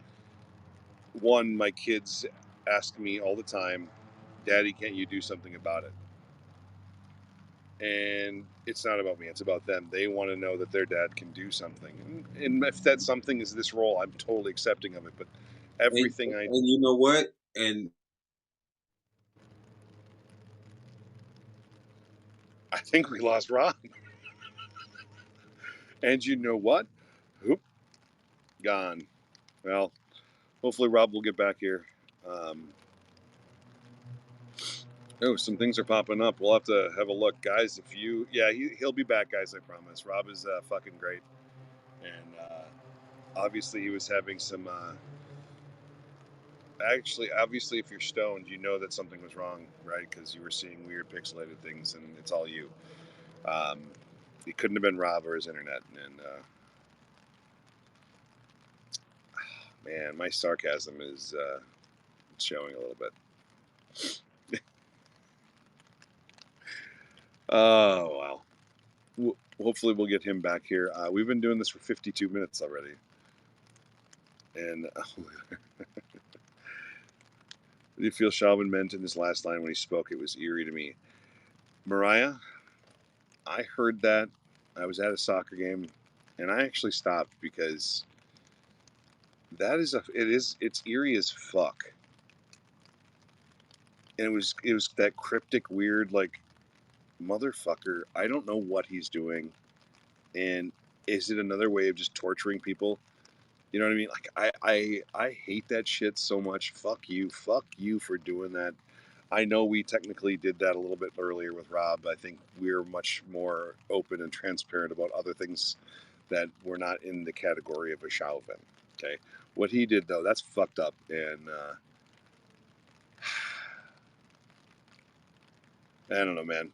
S1: one, my kids ask me all the time, Daddy, can't you do something about it? And it's not about me, it's about them. They want to know that their dad can do something. And if that something is this role, I'm totally accepting of it. But everything
S2: And you know what? And
S1: I think we lost Rob. And you know what? Oop, gone. Well, hopefully Rob will get back here. Um, oh, some things are popping up. We'll have to have a look, guys. If you, yeah, he'll be back, guys. I promise. Rob is fucking great, and obviously he was having some. Actually, obviously, if you're stoned, you know that something was wrong, right? Because you were seeing weird pixelated things, and it's all you. Um, it couldn't have been Rob or his internet, and man, my sarcasm is showing a little bit. Oh wow. Hopefully we'll get him back here. We've been doing this for 52 minutes already, and do you feel Shalvin meant in his last line when he spoke? It was eerie to me. Mariah, I heard that. I was at a soccer game, and I actually stopped because it's eerie as fuck, and it was that cryptic, weird, like, motherfucker. I don't know what he's doing, and is it another way of just torturing people? You know what I mean? Like, I hate that shit so much. Fuck you for doing that. I know we technically did that a little bit earlier with Rob. I think we're much more open and transparent about other things that were not in the category of a Chauvin. Okay, what he did though, that's fucked up, and I don't know, man.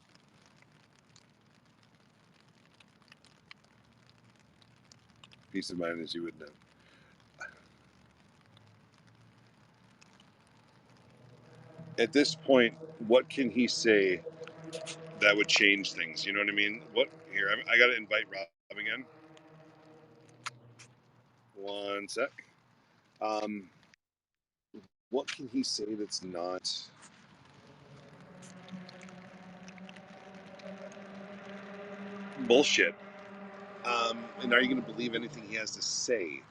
S1: Peace of mind as you would know. At this point, what can he say that would change things? You know what I mean? What here? I got to invite Rob again. One sec. Um, what can he say that's not bullshit? And are you going to believe anything he has to say?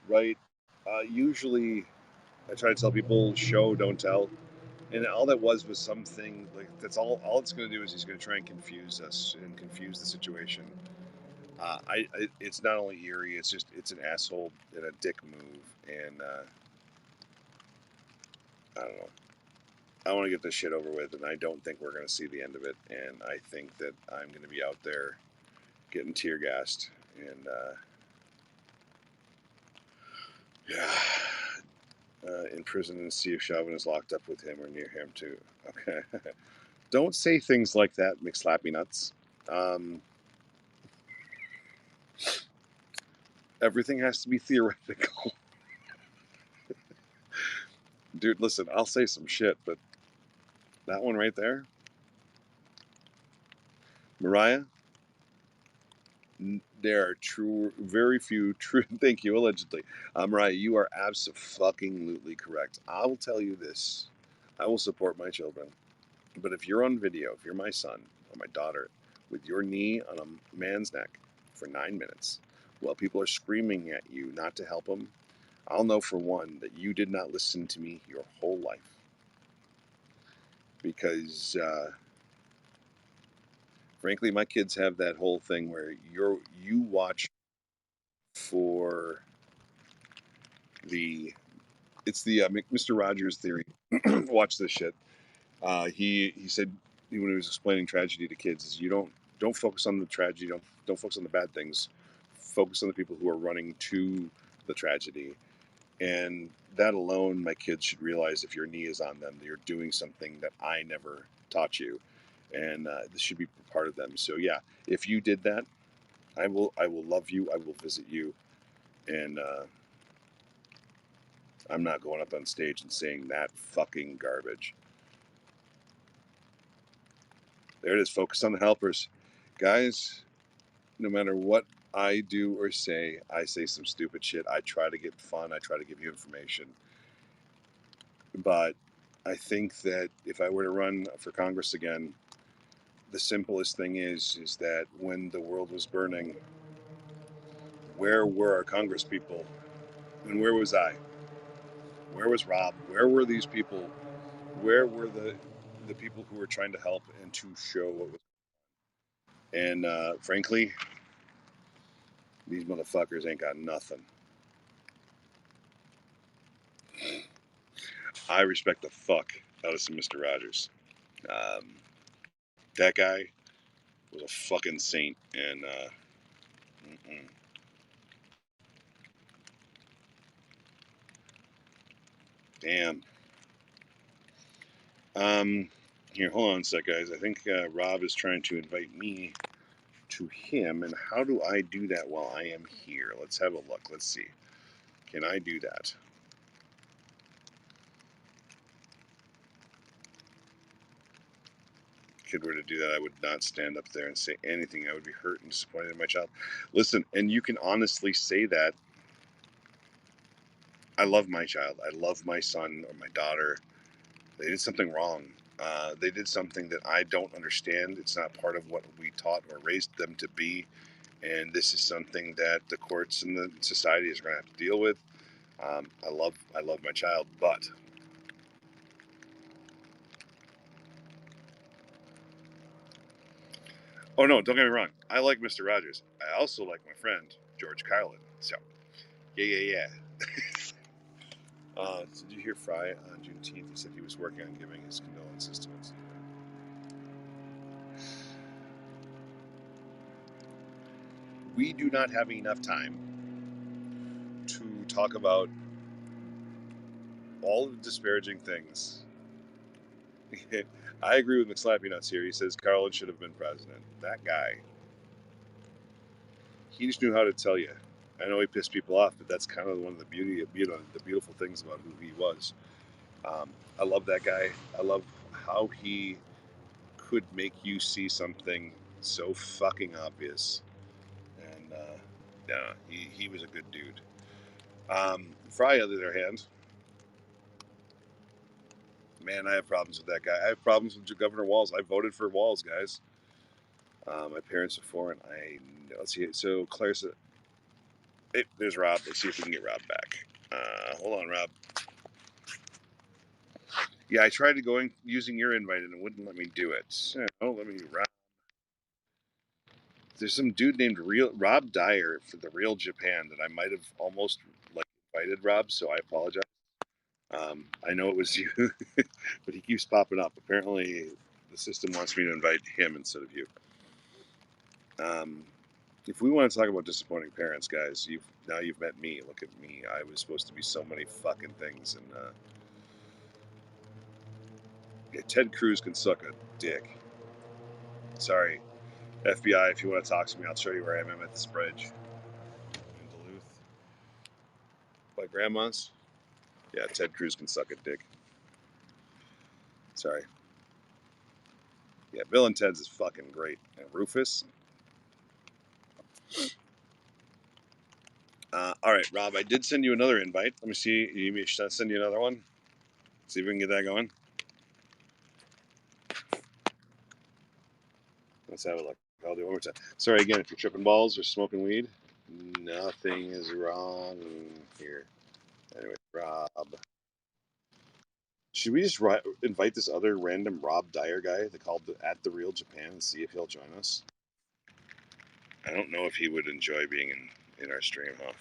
S1: Right? Usually, I try to tell people, show, don't tell. And all that was something like that's all it's going to do is he's going to try and confuse us and confuse the situation. It's not only eerie, it's an asshole and a dick move, and I don't know. I want to get this shit over with, and I don't think we're going to see the end of it. And I think that I'm going to be out there getting tear gassed, and yeah, in prison and see if Chauvin is locked up with him or near him too. Okay, don't say things like that, McSlappy nuts. Um, everything has to be theoretical. Dude, listen, I'll say some shit, but that one right there, Mariah, there are very few true. Thank you, allegedly. Mariah, you are absolutely correct. I will tell you this: I will support my children, but if you're on video, if you're my son or my daughter, with your knee on a man's neck for 9 minutes, while people are screaming at you not to help them, I'll know for one that you did not listen to me your whole life, because frankly, my kids have that whole thing where you watch for the it's the Mr. Rogers theory. Watch this shit. He said when he was explaining tragedy to kids is you don't focus on the tragedy, don't focus on the bad things, focus on the people who are running to the tragedy, and that alone, my kids should realize if your knee is on them, that you're doing something that I never taught you, and this should be part of them. So yeah, if you did that, I will love you. I will visit you, and I'm not going up on stage and saying that fucking garbage. There it is. Focus on the helpers, guys. No matter what I do or say, I say some stupid shit. I try to get fun. I try to give you information, but I think that if I were to run for Congress again, the simplest thing is that when the world was burning, where were our Congress people? And where was I? Where was Rob? Where were these people? Where were the people who were trying to help and to show what was? And frankly, these motherfuckers ain't got nothing. I respect the fuck out of some Mr. Rogers. Um, that guy was a fucking saint, and damn. Here, hold on a sec, guys. I think Rob is trying to invite me to him, and how do I do that while I am here? Let's have a look. Let's see. Can I do that? Kid were to do that, I would not stand up there and say anything. I would be hurt and disappointed in my child. Listen, and you can honestly say that. I love my child. I love my son or my daughter. They did something wrong. They did something that I don't understand. It's not part of what we taught or raised them to be. And this is something that the courts and the society is going to have to deal with. I love my child, but oh no, don't get me wrong. I like Mr. Rogers. I also like my friend George Carlin. So yeah. Did you hear Fry on Juneteenth? He said he was working on giving his condolences to us. We do not have enough time to talk about all of the disparaging things. I agree with McSlappy Nuts here. He says Carlin should have been president. That guy, he just knew how to tell you. I know he pissed people off, but that's kind of one of the beautiful things about who he was. I love that guy. I love how he could make you see something so fucking obvious. And yeah, he was a good dude. Fry, on the other hand, man, I have problems with that guy. I have problems with Governor Walz. I voted for Walz, guys. My parents are for it. Let's see. So Claire said, hey, there's Rob. Let's see if we can get Rob back. Hold on, Rob. Yeah, I tried using your invite and it wouldn't let me do it. So let me Rob. There's some dude named Rob Dyer for the Real Japan that I might have almost like invited Rob, so I apologize. I know it was you, but he keeps popping up. Apparently, the system wants me to invite him instead of you. If we want to talk about disappointing parents, guys, you've met me. Look at me. I was supposed to be so many fucking things, and yeah, Ted Cruz can suck a dick. Sorry, FBI. If you want to talk to me, I'll show you where I am. I'm at this bridge in Duluth. By grandma's. Yeah, Ted Cruz can suck a dick. Sorry. Yeah, Bill and Ted's is fucking great. And Rufus. All right, Rob, I did send you another invite. Let me see. Should I send you another one? See if we can get that going. Let's have a look. I'll do it one more time. Sorry again, if you're tripping balls or smoking weed, nothing is wrong here. Anyway, Rob. Should we just invite this other random Rob Dyer guy that called at the Real Japan and see if he'll join us? I don't know if he would enjoy being in our stream, huh?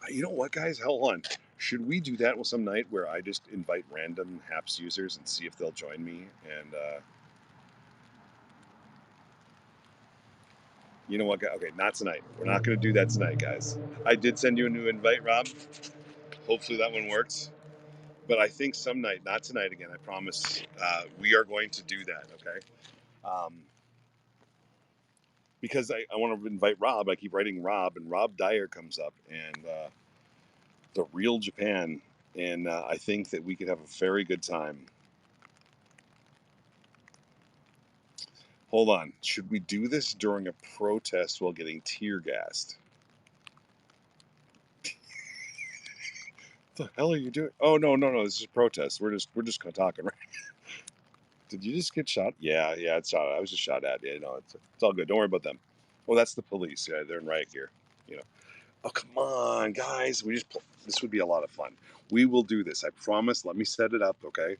S1: You know what, guys? Hold on. Should we do that with some night where I just invite random Haps users and see if they'll join me? And you know what? Okay, not tonight. We're not going to do that tonight, guys. I did send you a new invite, Rob. Hopefully that one works. But I think some night, not tonight again, I promise, we are going to do that, okay? Because I want to invite Rob. I keep writing Rob, and Rob Dyer comes up, and the Real Japan. And I think that we could have a very good time. Hold on. Should we do this during a protest while getting tear gassed? the hell are you doing? Oh, no, no, no. This is a protest. We're just talking, right? Did you just get shot? Yeah, yeah, it's shot. I was just shot at. Yeah, no, it's all good. Don't worry about them. Oh, that's the police. Yeah, they're in riot gear. You know. Oh, come on, guys. This would be a lot of fun. We will do this. I promise. Let me set it up, okay?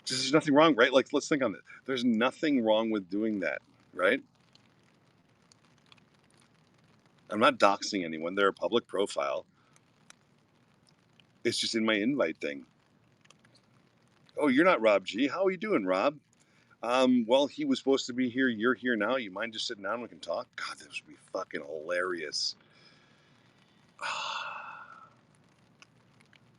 S1: There's nothing wrong, right? Like, let's think on this. There's nothing wrong with doing that, right? I'm not doxing anyone. They're a public profile. It's just in my invite thing. Oh, you're not Rob G. How are you doing, Rob? Well, he was supposed to be here. You're here now. You mind just sitting down? We can talk. God, this would be fucking hilarious.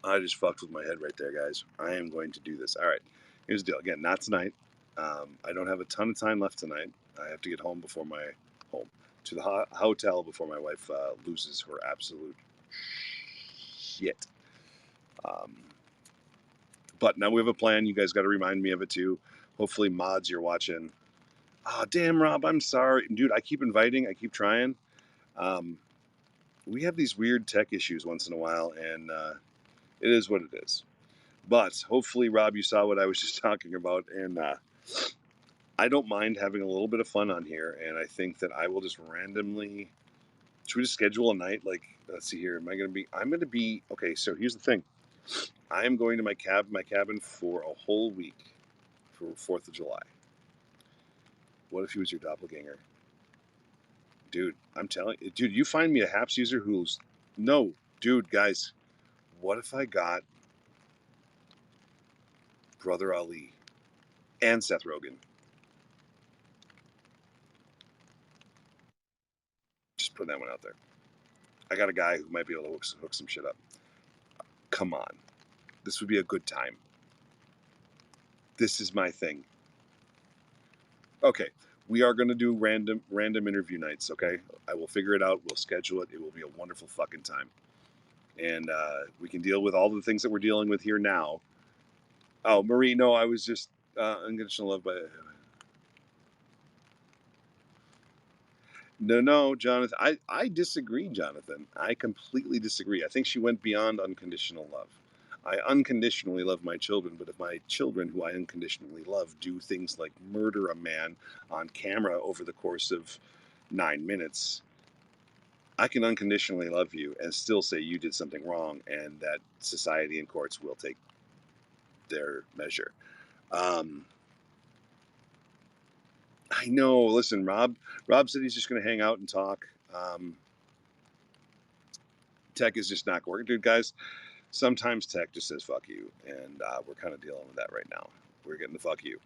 S1: I just fucked with my head right there, guys. I am going to do this. All right. Here's the deal. Again, not tonight. I don't have a ton of time left tonight. I have to get home to the hotel before my wife loses her absolute shit. But now we have a plan. You guys got to remind me of it too. Hopefully, mods, you're watching. Oh, damn, Rob, I'm sorry. Dude, I keep inviting. I keep trying. We have these weird tech issues once in a while, and it is what it is. But hopefully, Rob, you saw what I was just talking about, and I don't mind having a little bit of fun on here, and I think that I will just randomly. Should we just schedule a night? Like, let's see here. I'm going to be. Okay, so here's the thing. I am going to my cabin for a whole week for 4th of July. What if he was your doppelganger? Dude, I'm telling you. Dude, you find me a Haps user who's. No, dude, guys. What if I got Brother Ali and Seth Rogen? Just putting that one out there. I got a guy who might be able to hook some shit up. Come on. This would be a good time. This is my thing. Okay, we are going to do random interview nights, okay? I will figure it out. We'll schedule it. It will be a wonderful fucking time. And we can deal with all the things that we're dealing with here now. Oh, Marie, no, I was just unconditional love by. No, Jonathan. I disagree, Jonathan. I completely disagree. I think she went beyond unconditional love. I unconditionally love my children, but if my children, who I unconditionally love, do things like murder a man on camera over the course of 9 minutes, I can unconditionally love you and still say you did something wrong, and that society and courts will take their measure. I know. Listen, Rob said he's just going to hang out and talk. Tech is just not working, dude. Guys, sometimes tech just says fuck you, and we're kind of dealing with that right now. We're getting the fuck you.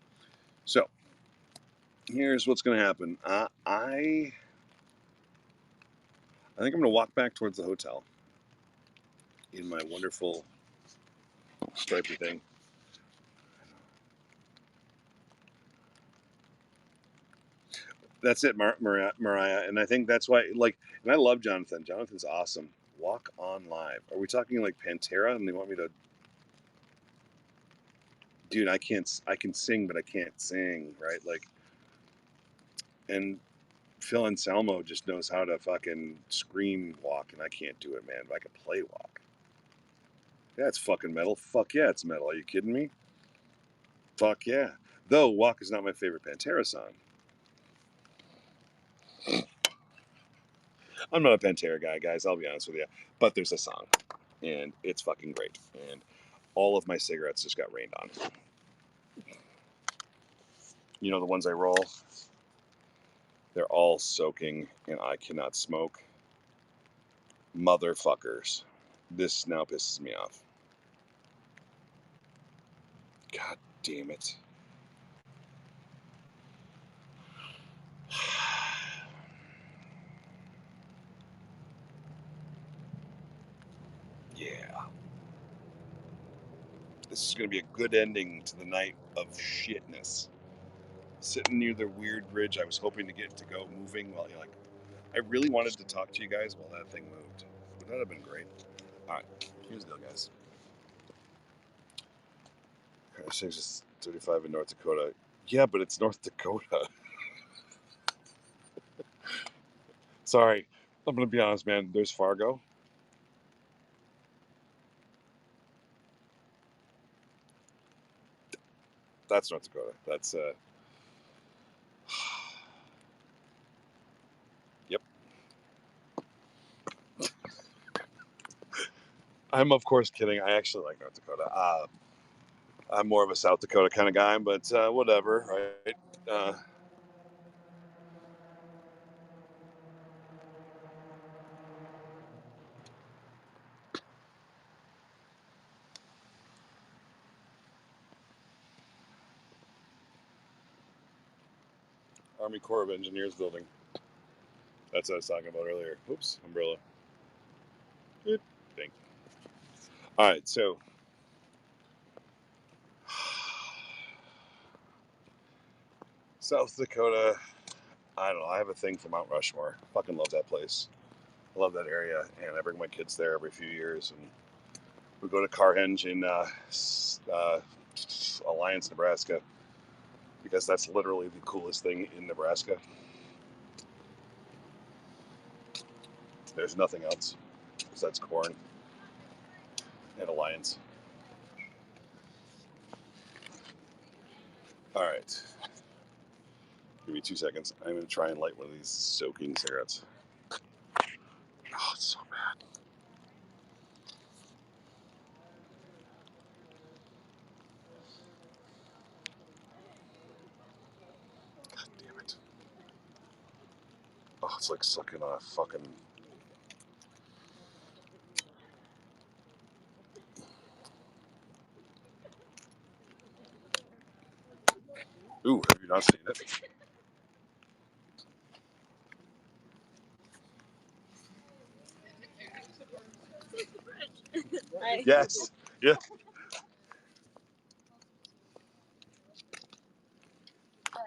S1: So here's what's going to happen. I think I'm going to walk back towards the hotel in my wonderful stripy thing. That's it, Mariah. And I think that's why, like, and I love Jonathan. Jonathan's awesome. Walk on live. Are we talking like Pantera? And they want me to, dude? I can sing, but I can't sing, right? Like, and Phil Anselmo just knows how to fucking scream walk, and I can't do it, man. But I can play walk. Yeah, it's fucking metal. Fuck yeah, it's metal. Are you kidding me? Fuck yeah. Though Walk is not my favorite Pantera song. I'm not a Pantera guy, guys. I'll be honest with you. But there's a song, and it's fucking great. And all of my cigarettes just got rained on. You know the ones I roll? They're all soaking, and I cannot smoke. Motherfuckers. This now pisses me off. God damn it. Yeah. This is going to be a good ending to the night of shitness. Sitting near the weird bridge, I was hoping to get to go moving while like, I really wanted to talk to you guys while that thing moved. Would that have been great? All right, here's the deal, guys. 6 is 35 in North Dakota. Yeah, but it's North Dakota. Sorry. I'm gonna be honest, man. There's Fargo. That's North Dakota. That's yep. I'm of course kidding. I actually like North Dakota. I'm more of a South Dakota kind of guy, but whatever, right? Army Corps of Engineers building. That's what I was talking about earlier. Oops, umbrella. Good. Thank you. All right, so South Dakota. I don't know. I have a thing for Mount Rushmore. Fucking love that place. I love that area, and I bring my kids there every few years, and we go to Carhenge in Alliance, Nebraska, because that's literally the coolest thing in Nebraska. There's nothing else besides corn and Alliance. All right. Give me 2 seconds. I'm going to try and light one of these soaking cigarettes. Oh, it's so bad. God damn it. Oh, it's like sucking on a fucking... Ooh, have you not seen it? Yes. Yeah. I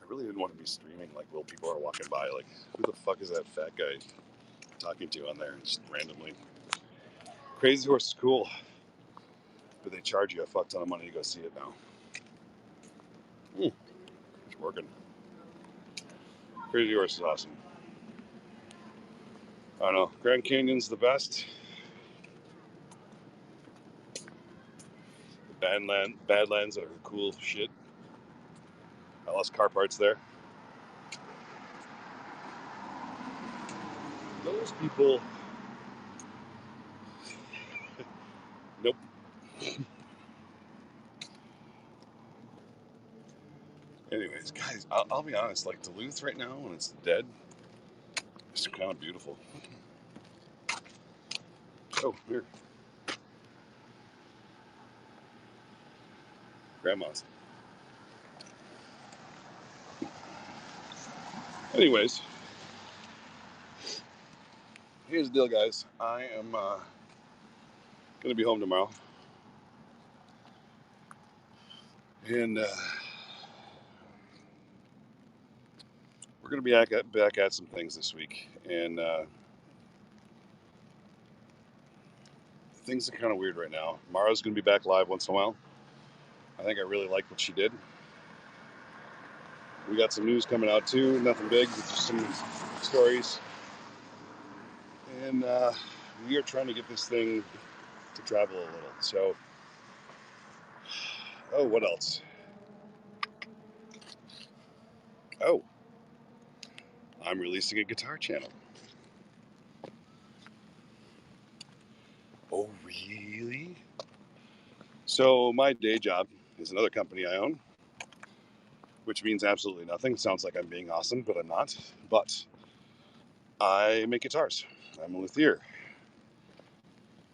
S1: really didn't want to be streaming like while people are walking by. Like, who the fuck is that fat guy talking to on there? Just randomly. Crazy Horse is cool, but they charge you a fuck ton of money to go see it now. It's working. Crazy Horse is awesome. I don't know. Grand Canyon's the best. Badlands are cool shit. I lost car parts there. Those people. Nope. Anyways, guys, I'll be honest. Like Duluth right now, when it's dead, it's kind of beautiful. Oh, here, grandma's. Anyways, here's the deal, guys. I am gonna be home tomorrow, and we're gonna be back at some things this week, and things are kind of weird right now. Mara's gonna be back live once in a while. I think I really like what she did. We got some news coming out too. Nothing big, but just some stories. And we are trying to get this thing to travel a little. So, oh, what else? Oh, I'm releasing a guitar channel. Oh, really? So, my day job is another company I own, which means absolutely nothing. Sounds like I'm being awesome, but I'm not. But I make guitars. I'm a luthier.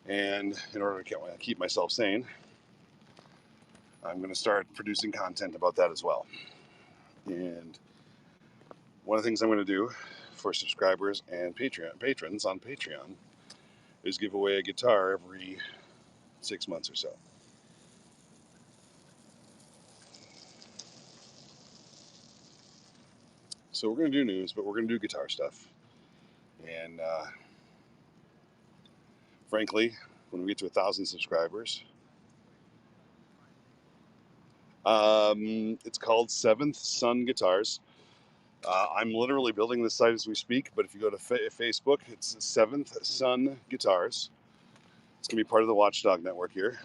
S1: And in order to keep myself sane, I'm going to start producing content about that as well. And one of the things I'm going to do for subscribers and patrons on Patreon is give away a guitar every 6 months or so. So we're going to do news, but we're going to do guitar stuff. And frankly, when we get to 1,000 subscribers, it's called Seventh Son Guitars. I'm literally building this site as we speak, but if you go to Facebook, it's Seventh Son Guitars. It's going to be part of the Watchdog Network here.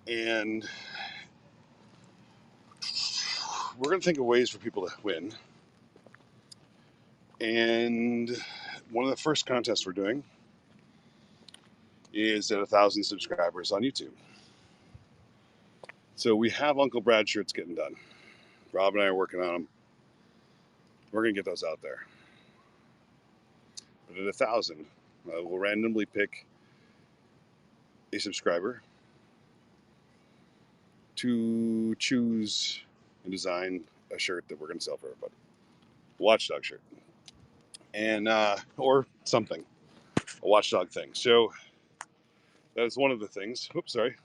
S1: And we're going to think of ways for people to win. And one of the first contests we're doing is at 1,000 subscribers on YouTube. So we have Uncle Brad shirts getting done. Rob and I are working on them. We're going to get those out there. But at 1,000, we'll randomly pick a subscriber to choose and design a shirt that we're going to sell for everybody. A Watchdog shirt. And, or something. A Watchdog thing. So that is one of the things. Oops, sorry.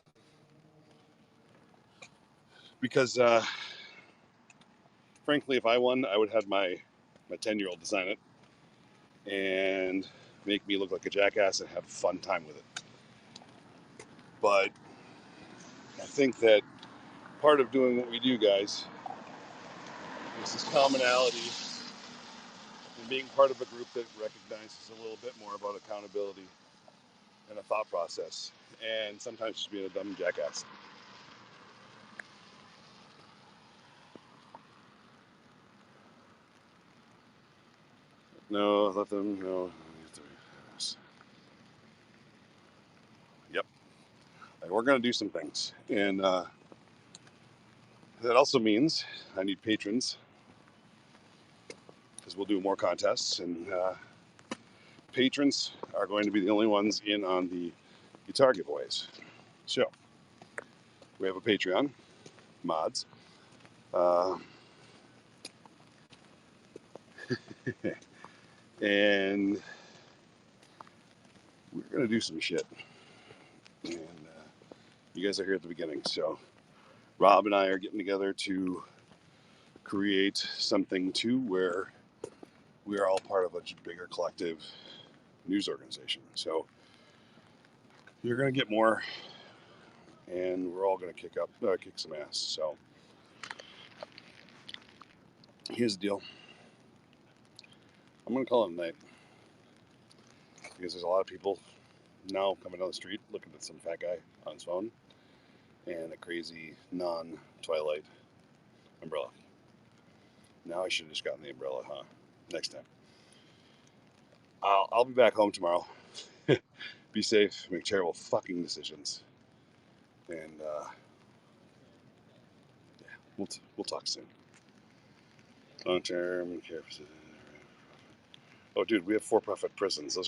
S1: Because, frankly, if I won, I would have my 10-year-old design it and make me look like a jackass and have a fun time with it. But I think that part of doing what we do, guys, is this commonality and being part of a group that recognizes a little bit more about accountability and a thought process, and sometimes just being a dumb jackass. No, let them know. Yep. We're going to do some things. And that also means I need patrons, because we'll do more contests. And patrons are going to be the only ones in on the guitar giveaways. So we have a Patreon, mods. And we're going to do some shit. And you guys are here at the beginning. So Rob and I are getting together to create something too where we are all part of a bigger collective news organization. So you're going to get more, and we're all going to kick some ass. So here's the deal. I'm going to call it a night, because there's a lot of people now coming down the street looking at some fat guy on his phone and a crazy non-Twilight umbrella. Now I should have just gotten the umbrella, huh? Next time. I'll be back home tomorrow. Be safe, make terrible fucking decisions. And yeah, we'll talk soon. Long-term care. Oh, dude, we have for-profit prisons. Those are